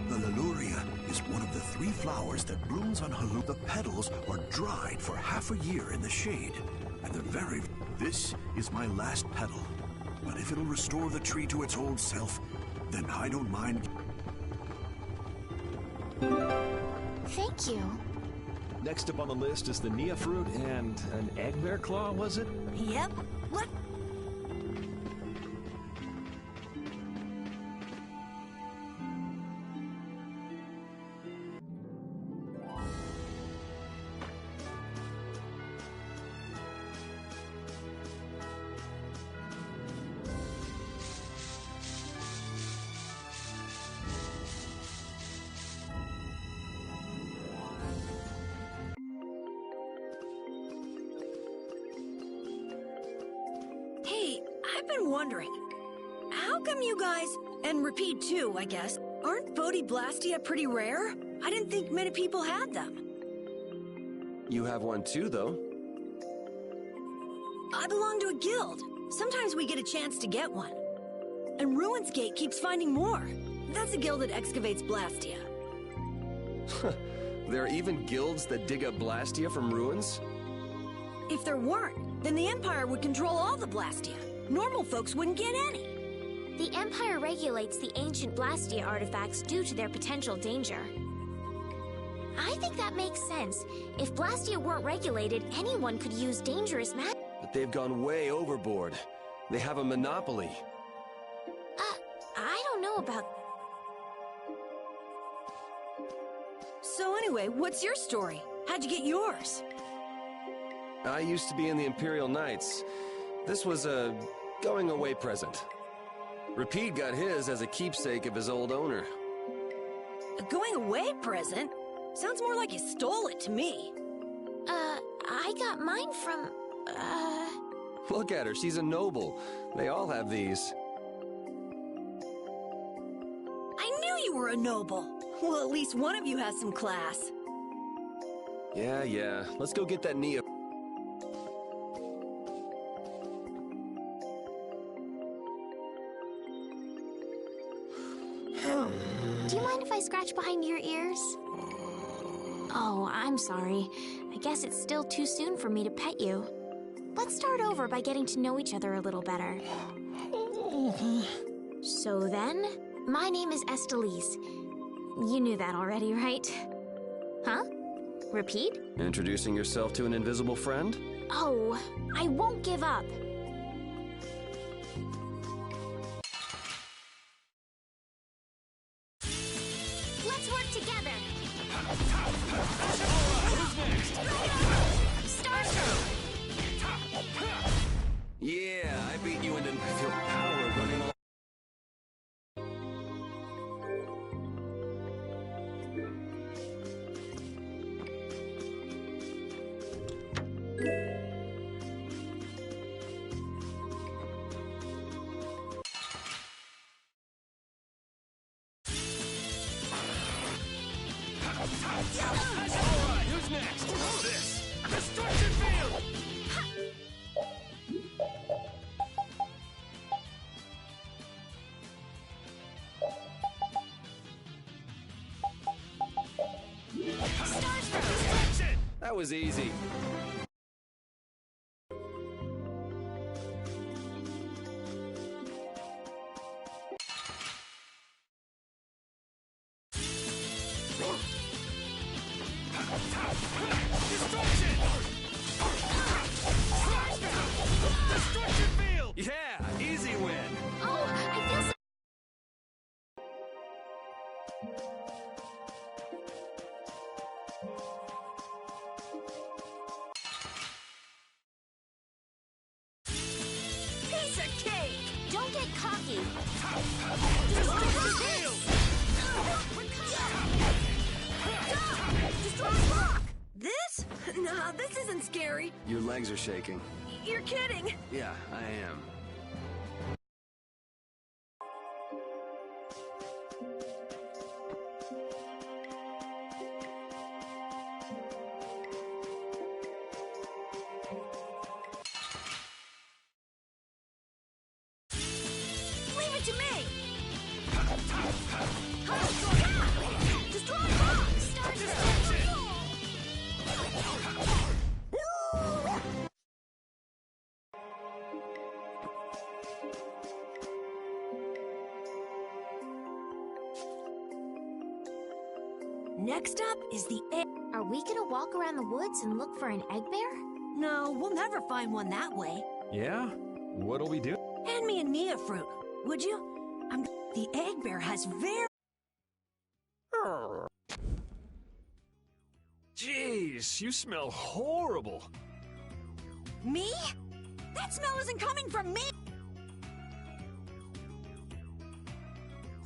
The Leluria is one of the 3 flowers that blooms on Halur. The petals are dried for half a year in the shade, and they're very... This is my last petal, but if it'll restore the tree to its old self, then I don't mind. Thank you. Next up on the list is the Nia fruit and an egg bear claw, was it? Yep. What? Hey, I've been wondering, how come you guys, and Repeat too, I guess, aren't Bodhi-Blastia pretty rare? I didn't think many people had them. You have one too, though. I belong to a guild. Sometimes we get a chance to get one. And Ruins Gate keeps finding more. That's a guild that excavates Blastia. There are even guilds that dig up Blastia from ruins? If there weren't, then the Empire would control all the Blastia. Normal folks wouldn't get any. The Empire regulates the ancient Blastia artifacts due to their potential danger. I think that makes sense. If Blastia weren't regulated, anyone could use dangerous magic. But they've gone way overboard. They have a monopoly. I don't know about... So anyway, what's your story? How'd you get yours? I used to be in the Imperial Knights. This was a going-away present. Repeat got his as a keepsake of his old owner. A going-away present? Sounds more like you stole it to me. I got mine from, Look at her, she's a noble. They all have these. I knew you were a noble. Well, at least one of you has some class. Yeah. Let's go get that Nia. Do you mind if I scratch behind your ears? Oh, I'm sorry. I guess it's still too soon for me to pet you. Let's start over by getting to know each other a little better. So then, my name is Estelise. You knew that already, right? Huh? Repeat? Introducing yourself to an invisible friend? Oh, I won't give up. Let's work together. Start. Yeah, I beat you and I feel power running all... Alright, who's next? This! Destruction field! Destruction! That was easy. Destruction! Destruction field! Yeah, easy win. Oh, I feel so... Piece of cake! Don't get cocky. Destruction field! Destroy rock! This? Nah, this isn't scary. Your legs are shaking. You're kidding. Yeah, I am. Leave it to me. Destroy rock! Start destruction! Next up is the egg. Are we gonna walk around the woods and look for an egg bear? No, we'll never find one that way. Yeah? What'll we do? Hand me a Nia fruit, would you? The egg bear has very... Jeez, you smell horrible. Me? That smell isn't coming from me!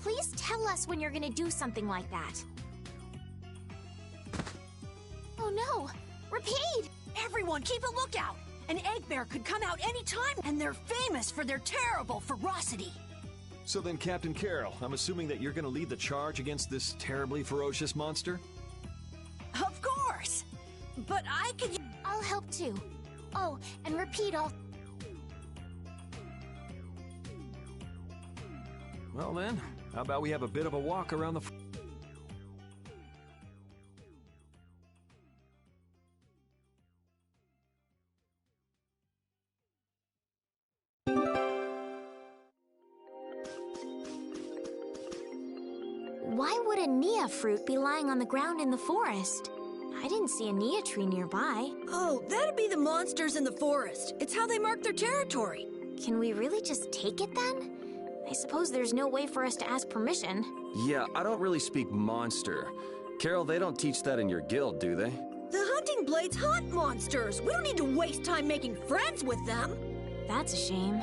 Please tell us when you're gonna do something like that. Oh no! Repeat! Everyone, keep a lookout! An egg bear could come out any time, and they're famous for their terrible ferocity. So then, Captain Carroll, I'm assuming that you're gonna lead the charge against this terribly ferocious monster? Of course! But I could... I'll help too. Oh, and repeat all... Well then, how about we have a bit of a walk around the... Why would a Nia fruit be lying on the ground in the forest? I didn't see a Nia tree nearby. Oh, that'd be the monsters in the forest. It's how they mark their territory. Can we really just take it then? I suppose there's no way for us to ask permission. Yeah, I don't really speak monster. Carol, they don't teach that in your guild, do they? The hunting blades hunt monsters. We don't need to waste time making friends with them. That's a shame.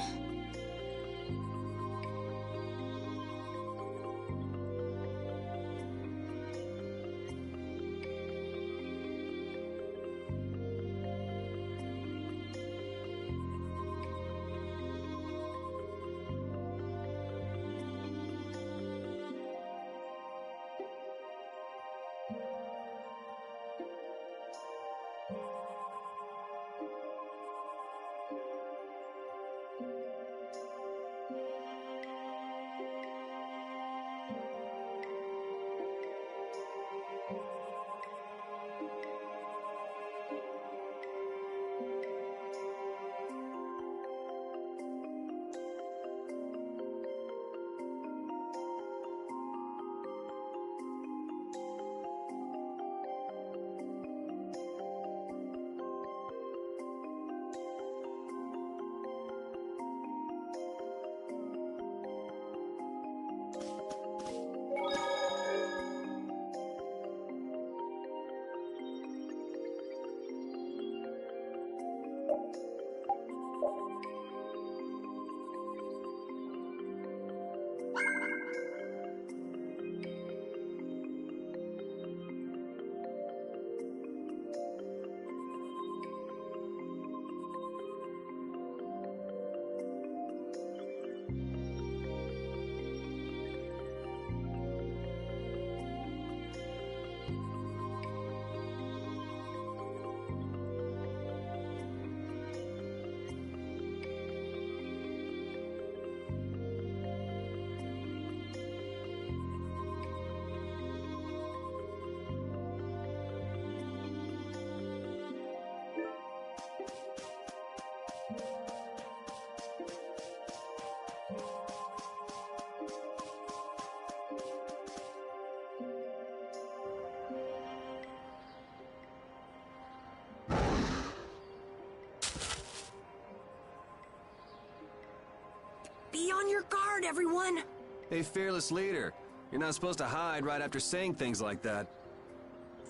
Be on your guard, everyone! Hey, fearless leader. You're not supposed to hide right after saying things like that.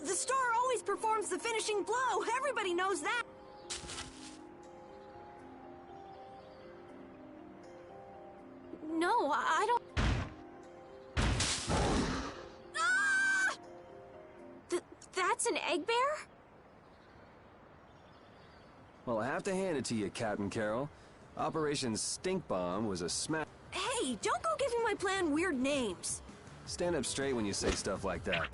The star always performs the finishing blow. Everybody knows that. No, I don't... Ah! That's an egg bear? Well, I have to hand it to you, Captain Carroll. Operation Stink Bomb was a smash... Hey, don't go giving my plan weird names. Stand up straight when you say stuff like that.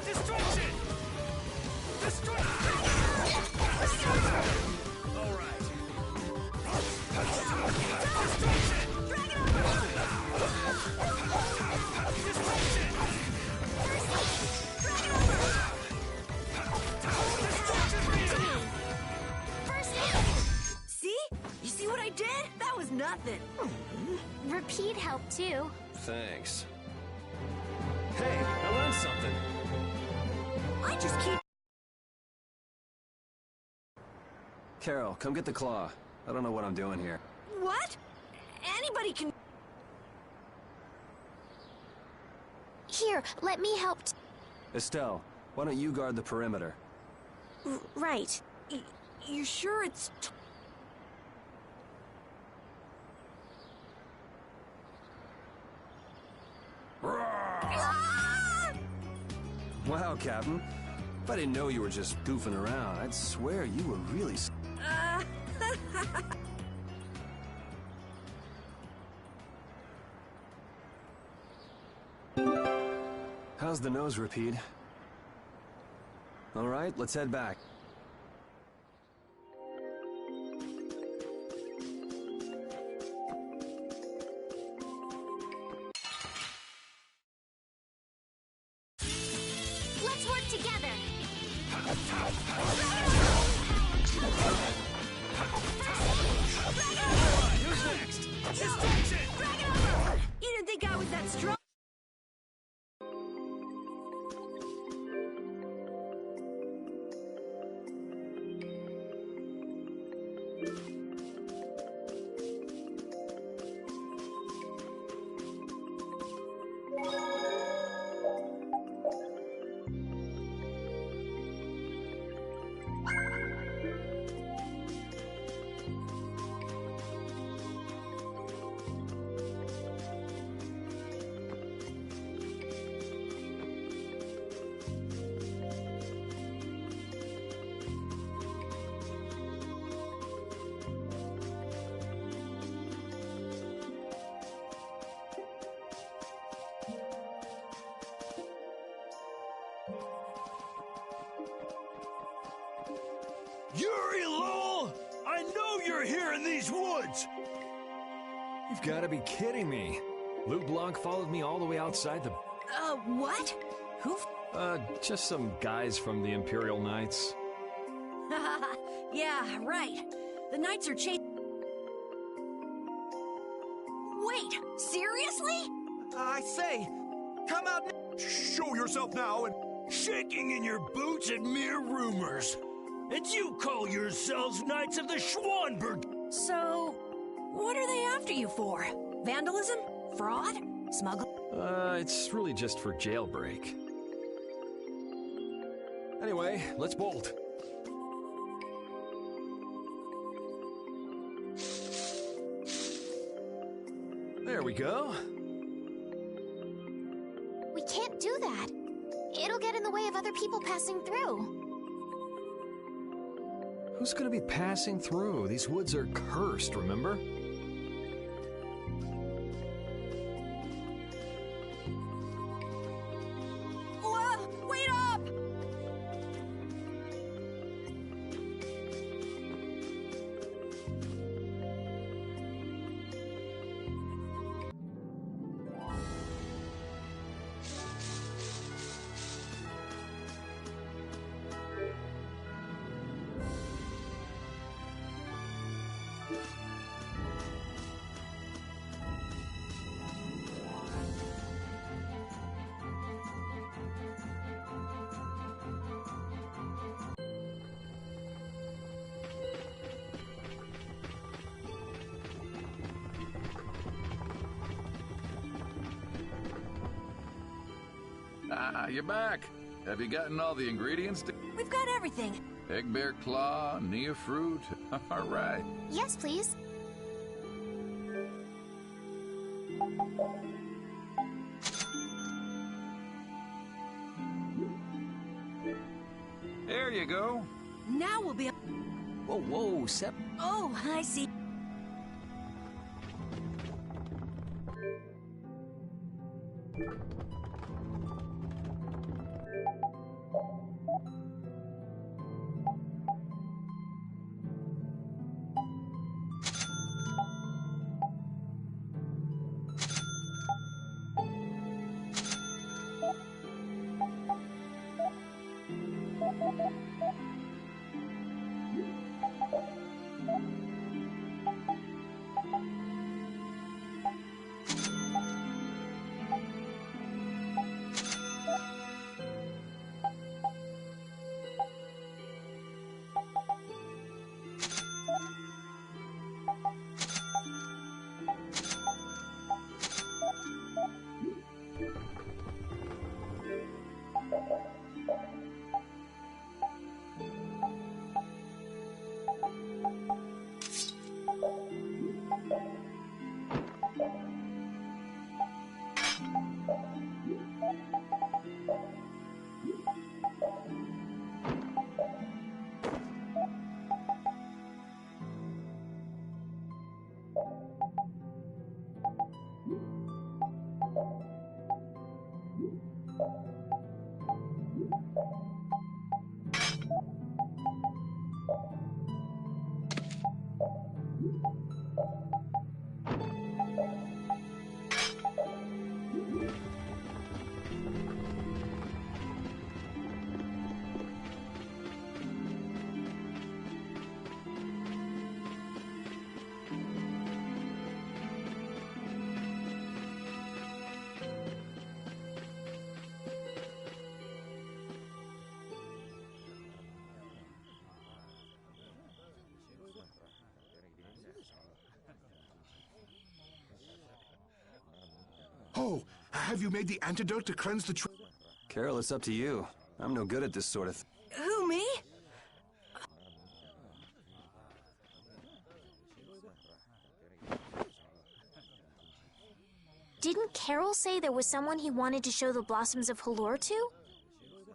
Destruction! Destruction! What? That was nothing. Repeat helped too. Thanks. Hey, I learned something. I just keep... Carol, come get the claw. I don't know what I'm doing here. What? Anybody can... Here, let me help. Estelle, why don't you guard the perimeter? Right. You sure it's... Wow, Captain. If I didn't know you were just goofing around, I'd swear you were really... How's the nose, Repeat? All right, let's head back. Let's work together. Who's next? Distraction! You didn't think I was that strong? Yuri Lowell! I know you're here in these woods! You've got to be kidding me. Lou Blanc followed me all the way outside the... What? Who? Just some guys from the Imperial Knights. Yeah, right. The Knights are chasing... Wait, seriously? I say, come out now. Show yourself now and... Shaking in your boots at mere rumors. And you call yourselves Knights of the Schwanberg. So, what are they after you for? Vandalism? Fraud? Smuggling? It's really just for jailbreak. Anyway, let's bolt. There we go. We can't do that. It'll get in the way of other people passing through. Who's gonna be passing through? These woods are cursed, remember? Whoa, wait up! Ah, you're back. Have you gotten all the ingredients? We've got everything. Egg bear claw, Nia fruit. All right. Yes, please. There you go. Now we'll be... Whoa, whoa, Sep. Oh, I see. Oh, have you made the antidote to cleanse the tree? Carol, it's up to you. I'm no good at this sort of thing. Who, me? Didn't Carol say there was someone he wanted to show the blossoms of Halor to?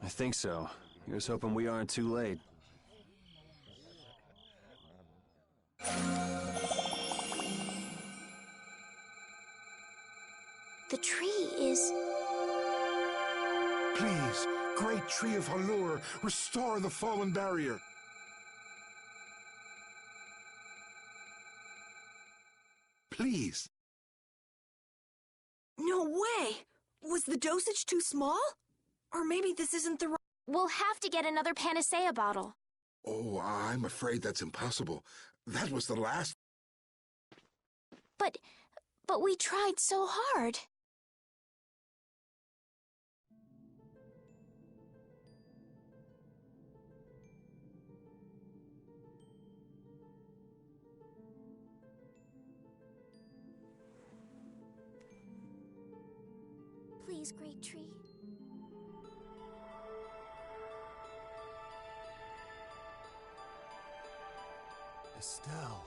I think so. Here's hoping we aren't too late. The tree is... Please, great tree of Halur, restore the fallen barrier. Please. No way! Was the dosage too small? Or maybe this isn't the right... We'll have to get another panacea bottle. Oh, I'm afraid that's impossible. That was the last... But we tried so hard. Please, great tree. Estelle.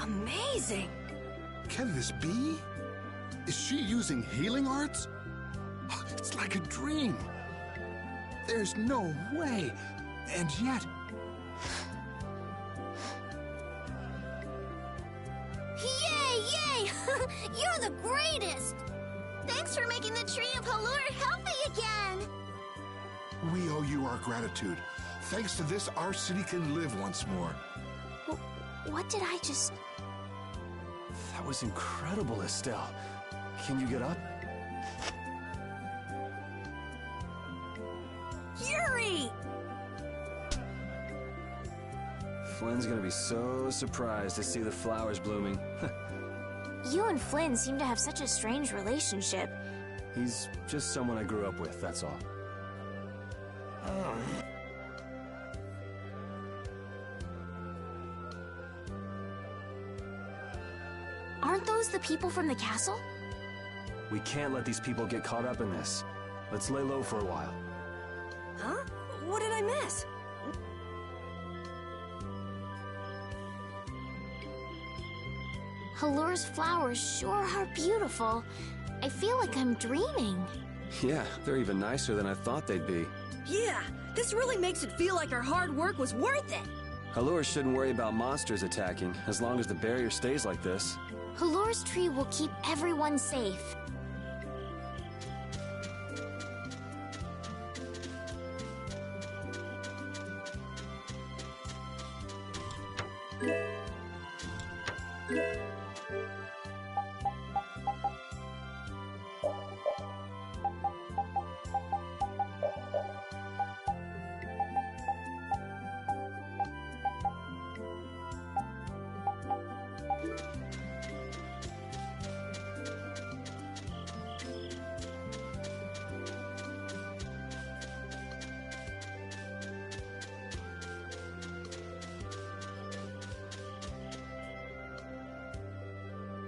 Amazing! Can this be? Is she using healing arts? It's like a dream. There's no way. And yet... Yay, yay! You're the greatest! Thanks for making the tree of Halur healthy again! We owe you our gratitude. Thanks to this, our city can live once more. What did I just... That was incredible, Estelle. Can you get up? Yuri! Flynn's gonna be so surprised to see the flowers blooming. You and Flynn seem to have such a strange relationship. He's just someone I grew up with, that's all. Aren't those the people from the castle? We can't let these people get caught up in this. Let's lay low for a while. Huh? What did I miss? Halur's flowers sure are beautiful. I feel like I'm dreaming. Yeah, they're even nicer than I thought they'd be. Yeah, this really makes it feel like our hard work was worth it. Halur shouldn't worry about monsters attacking, as long as the barrier stays like this. Halur's tree will keep everyone safe.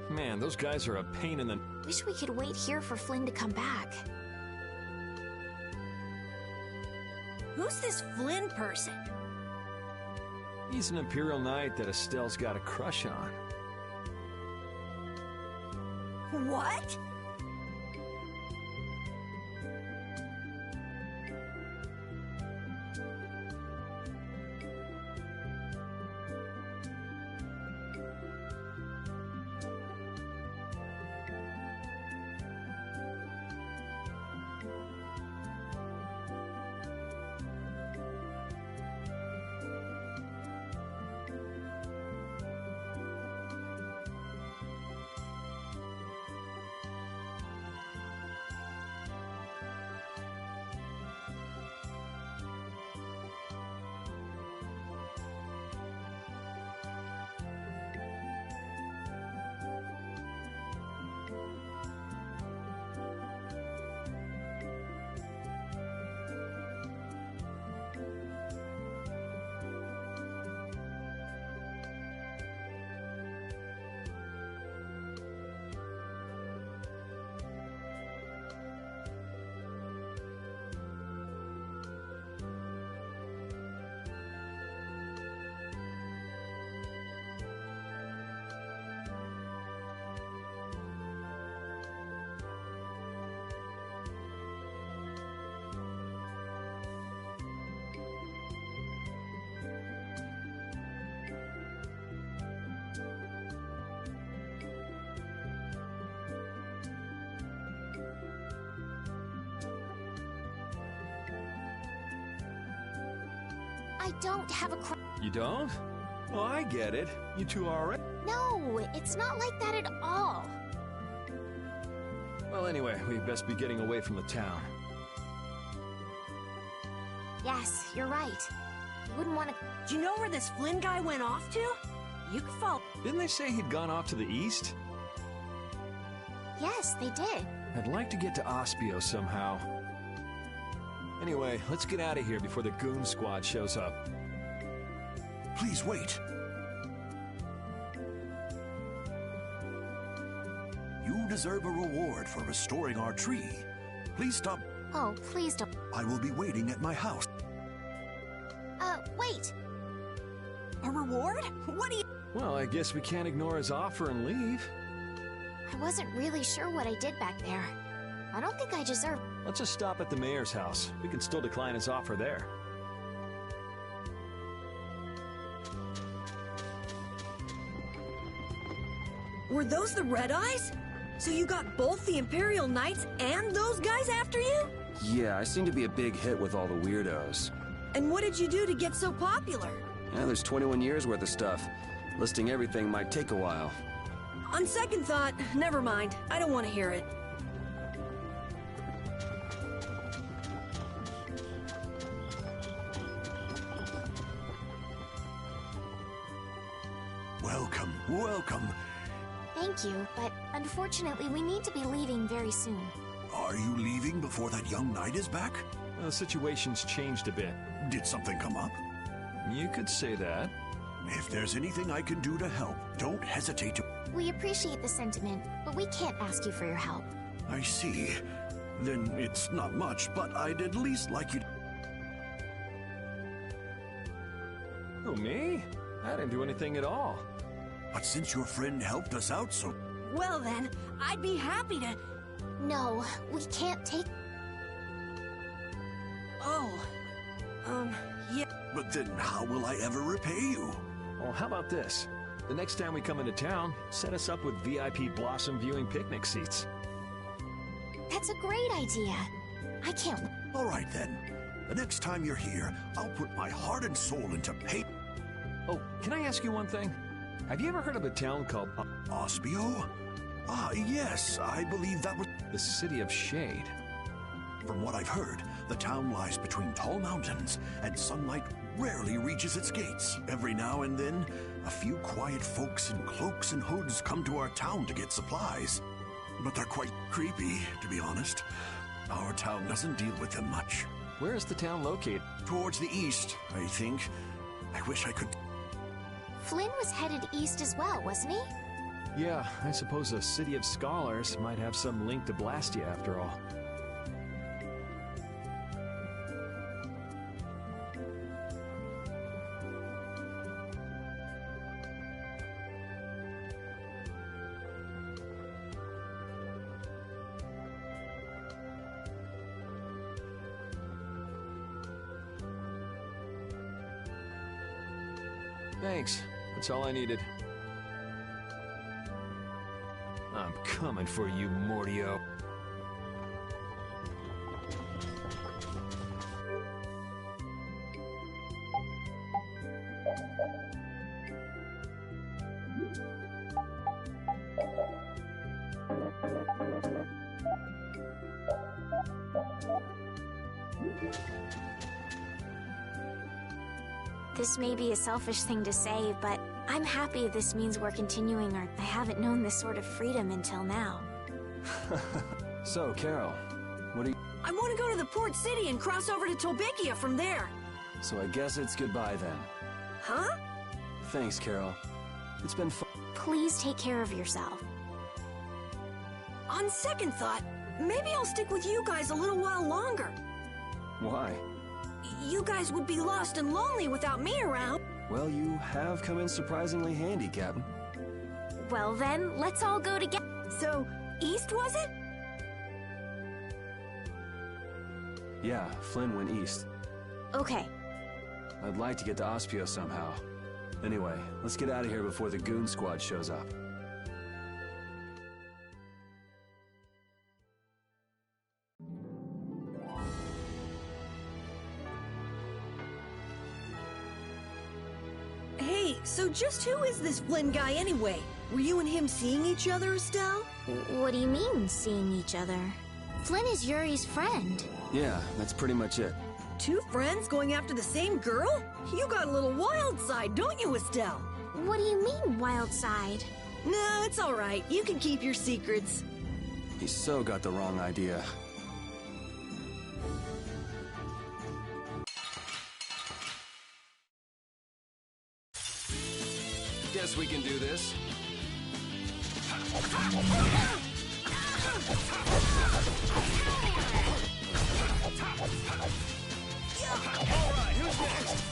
Man, those guys are a pain in the... Wish we could wait here for Flynn to come back. Who's this Flynn person? He's an Imperial Knight that Estelle's got a crush on. What? I don't have a You don't? Well, I get it. You two are already... No, it's not like that at all. Well, anyway, we best be getting away from the town. Yes, you're right. You wouldn't want to... Do you know where this Flynn guy went off to? You could follow. Didn't they say he'd gone off to the east? Yes, they did. I'd like to get to Ospio somehow. Anyway, let's get out of here before the goon squad shows up. Please wait. You deserve a reward for restoring our tree. Please stop. Oh, please don't. I will be waiting at my house. Wait. A reward? What do you... Well, I guess we can't ignore his offer and leave. I wasn't really sure what I did back there. I don't think I deserve... Let's just stop at the mayor's house. We can still decline his offer there. Were those the Red Eyes? So you got both the Imperial Knights and those guys after you? Yeah, I seem to be a big hit with all the weirdos. And what did you do to get so popular? Yeah, there's 21 years worth of stuff. Listing everything might take a while. On second thought, never mind. I don't want to hear it. Welcome, welcome. Thank you, but unfortunately we need to be leaving very soon. Are you leaving before that young knight is back? Well, the situation's changed a bit. Did something come up? You could say that. If there's anything I can do to help, don't hesitate to... We appreciate the sentiment, but we can't ask you for your help. I see. Then it's not much, but I'd at least like you to... Who, me? I didn't do anything at all. But since your friend helped us out so... Well then, I'd be happy to... No, we can't take... Oh. Yeah. But then how will I ever repay you? Well, how about this? The next time we come into town, set us up with VIP blossom viewing picnic seats. That's a great idea. I can't... All right then. The next time you're here, I'll put my heart and soul into pay... Oh, can I ask you one thing? Have you ever heard of a town called... Ospio? Ah, yes, I believe that was... The City of Shade. From what I've heard, the town lies between tall mountains, and sunlight rarely reaches its gates. Every now and then, a few quiet folks in cloaks and hoods come to our town to get supplies. But they're quite creepy, to be honest. Our town doesn't deal with them much. Where is the town located? Towards the east, I think. I wish I could... Flynn was headed east as well, wasn't he? Yeah, I suppose a City of Scholars might have some link to Blastia after all. Thanks. That's all I needed. I'm coming for you, Mortio. This may be a selfish thing to say, but I'm happy this means we're continuing our... I haven't known this sort of freedom until now. So, Carol, what do you... I want to go to the port city and cross over to Tolbikia from there. So I guess it's goodbye then. Huh? Thanks, Carol. It's been fun. Please take care of yourself. On second thought, maybe I'll stick with you guys a little while longer. Why? You guys would be lost and lonely without me around. Well, you have come in surprisingly handy, Captain. Well then, let's all go together. So, east was it? Yeah, Flynn went east. Okay. I'd like to get to Ospio somehow. Anyway, let's get out of here before the goon squad shows up. So just who is this Flynn guy anyway? Were you and him seeing each other, Estelle? What do you mean, seeing each other? Flynn is Yuri's friend. Yeah, that's pretty much it. Two friends going after the same girl? You got a little wild side, don't you, Estelle? What do you mean, wild side? No, it's all right. You can keep your secrets. He so got the wrong idea. Guess we can do this. Alright, who's next?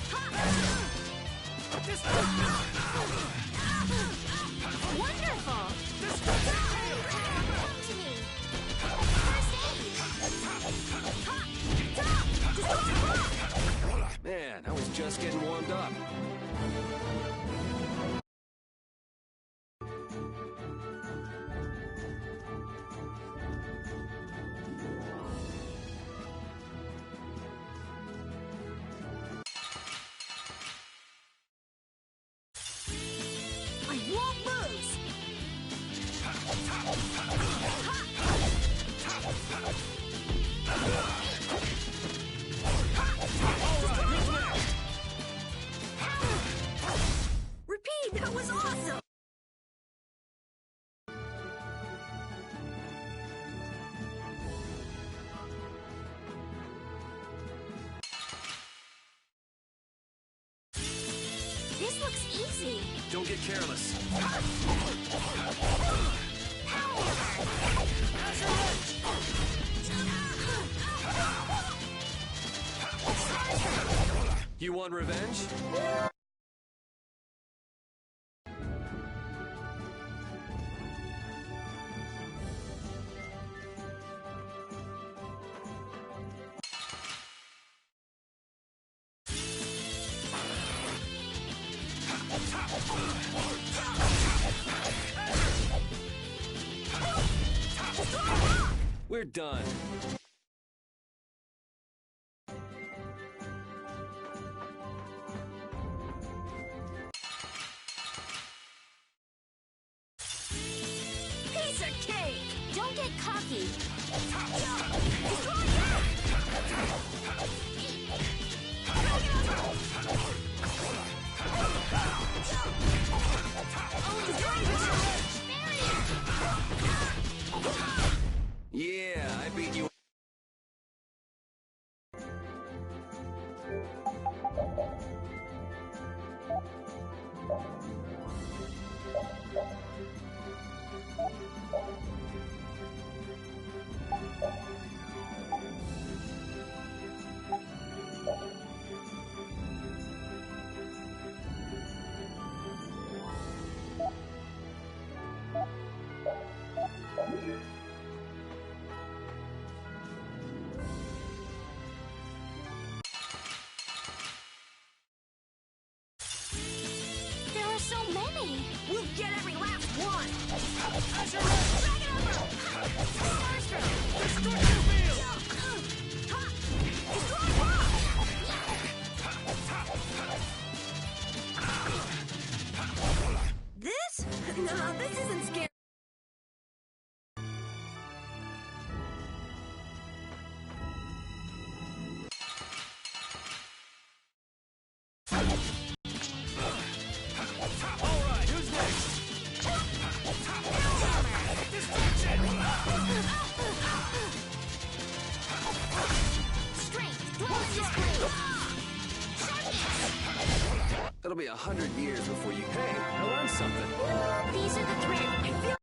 Wonderful! To me. First aid! Man, I was just getting warmed up. I won't lose! Repeat, that was awesome! This looks easy. Don't get careless. You want revenge? We're done. Piece of cake! Don't get cocky. Yeah, I beat you. There are so many. We'll get every last one! This? No, this isn't scary. Alright, who's next? Strength, dwelling is great. It'll be 100 years before you. Hey, I learned something. These are the three.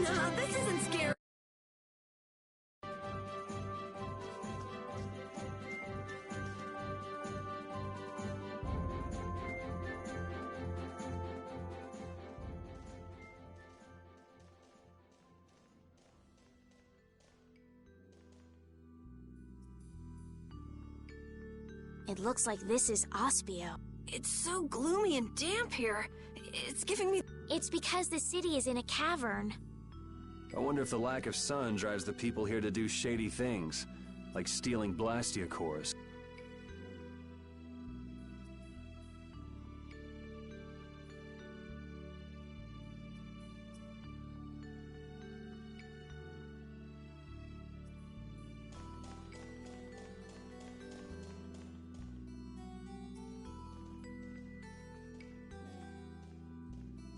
No, this isn't scary. It looks like this is Ospio. It's so gloomy and damp here. It's giving me... It's because the city is in a cavern. I wonder if the lack of sun drives the people here to do shady things, like stealing Blastia cores.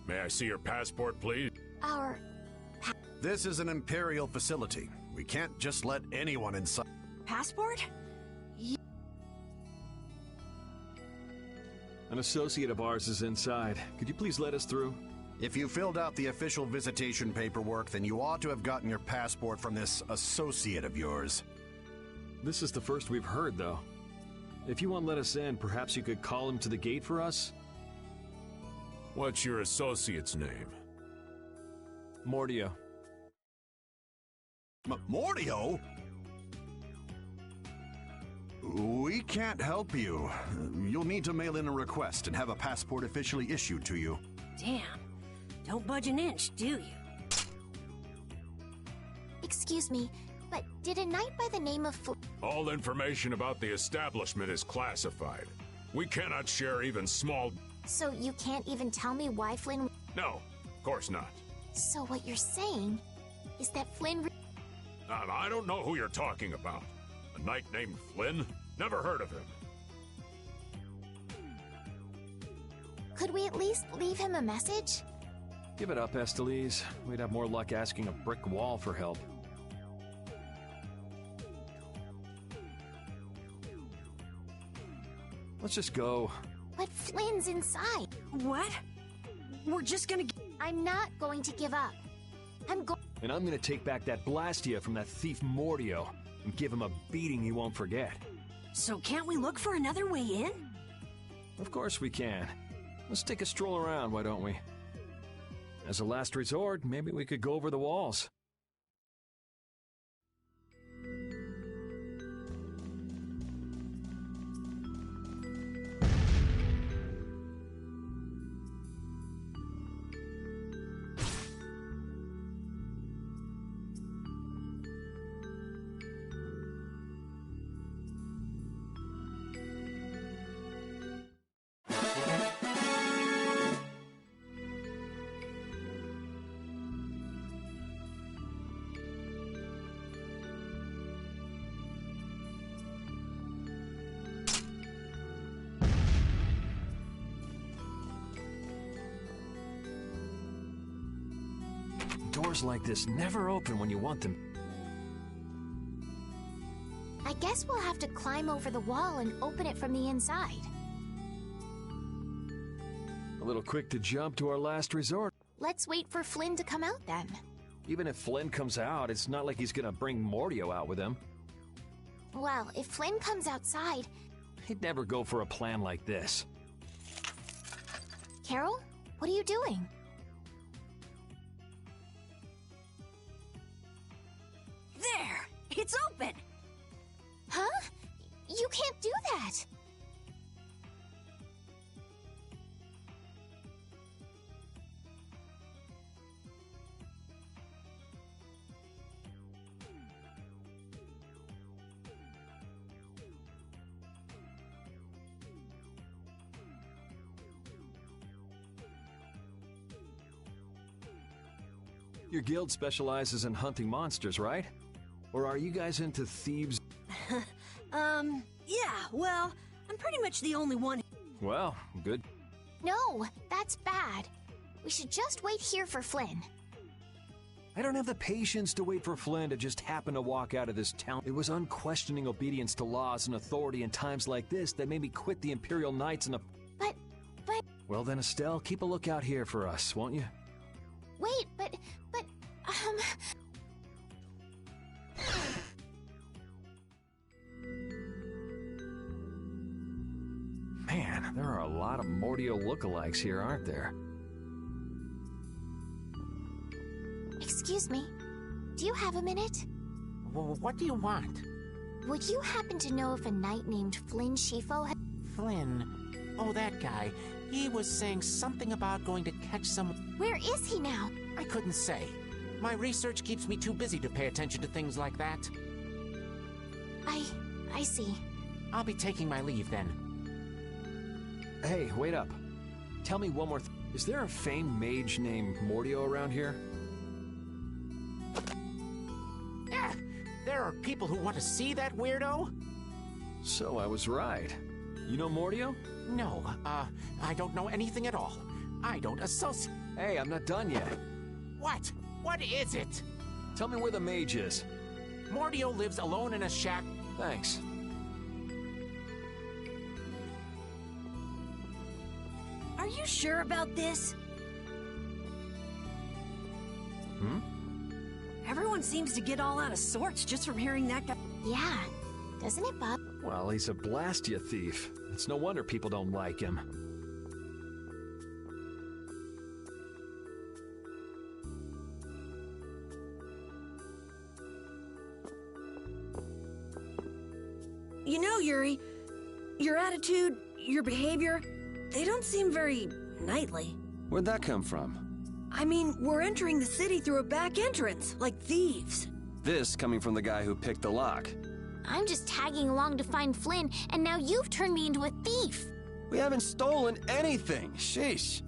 May I see your passport, please? This is an Imperial facility. We can't just let anyone inside. Passport? An associate of ours is inside. Could you please let us through? If you filled out the official visitation paperwork, then you ought to have gotten your passport from this associate of yours. This is the first we've heard, though. If you won't let us in, perhaps you could call him to the gate for us? What's your associate's name? Mordio. Mordio? We can't help you. You'll need to mail in a request and have a passport officially issued to you. Damn. Don't budge an inch, do you? Excuse me, but did a knight by the name of All information about the establishment is classified. We cannot share even small... So you can't even tell me why Flynn... No, of course not. So what you're saying is that Flynn... I don't know who you're talking about. A knight named Flynn? Never heard of him. Could we at least leave him a message? Give it up, Estelise. We'd have more luck asking a brick wall for help. Let's just go. But Flynn's inside. What? We're just gonna... I'm not going to give up. And I'm gonna take back that Blastia from that thief Mordio and give him a beating he won't forget. So can't we look for another way in? Of course we can. Let's take a stroll around, why don't we? As a last resort, maybe we could go over the walls. Doors like this never open when you want them. I guess we'll have to climb over the wall and open it from the inside. A little quick to jump to our last resort. Let's wait for Flynn to come out then. Even if Flynn comes out, it's not like he's gonna bring Mordio out with him. Well, if Flynn comes outside... He'd never go for a plan like this. Carol, what are you doing? There! It's open! Huh? You can't do that! Your guild specializes in hunting monsters, right? Or are you guys into thieves? Yeah, well, I'm pretty much the only one. Well, good. No, that's bad. We should just wait here for Flynn. I don't have the patience to wait for Flynn to just happen to walk out of this town. It was unquestioning obedience to laws and authority in times like this that made me quit the Imperial Knights and the... But... Well then, Estelle, keep a lookout here for us, won't you? Wait, but... Man, there are a lot of Mordio lookalikes here, aren't there? Excuse me. Do you have a minute? What do you want? Would you happen to know if a knight named Flynn Shifo had... Flynn? Oh, that guy. He was saying something about going to catch some... Where is he now? I couldn't say. My research keeps me too busy to pay attention to things like that. I see. I'll be taking my leave then. Hey, wait up. Tell me one more thing. Is there a famed mage named Mordio around here? Yeah, there are people who want to see that weirdo? So I was right. You know Mordio? No, I don't know anything at all. I don't associate... Hey, I'm not done yet. What? What is it? Tell me where the mage is. Mordio lives alone in a shack. Thanks. Are you sure about this? Everyone seems to get all out of sorts just from hearing that guy. Yeah, doesn't it, Bob? Well, he's a Blastia thief. It's no wonder people don't like him. You know, Yuri, your attitude, your behavior, they don't seem very knightly. Where'd that come from? I mean, we're entering the city through a back entrance, like thieves. This coming from the guy who picked the lock. I'm just tagging along to find Flynn, and now you've turned me into a thief. We haven't stolen anything. Sheesh.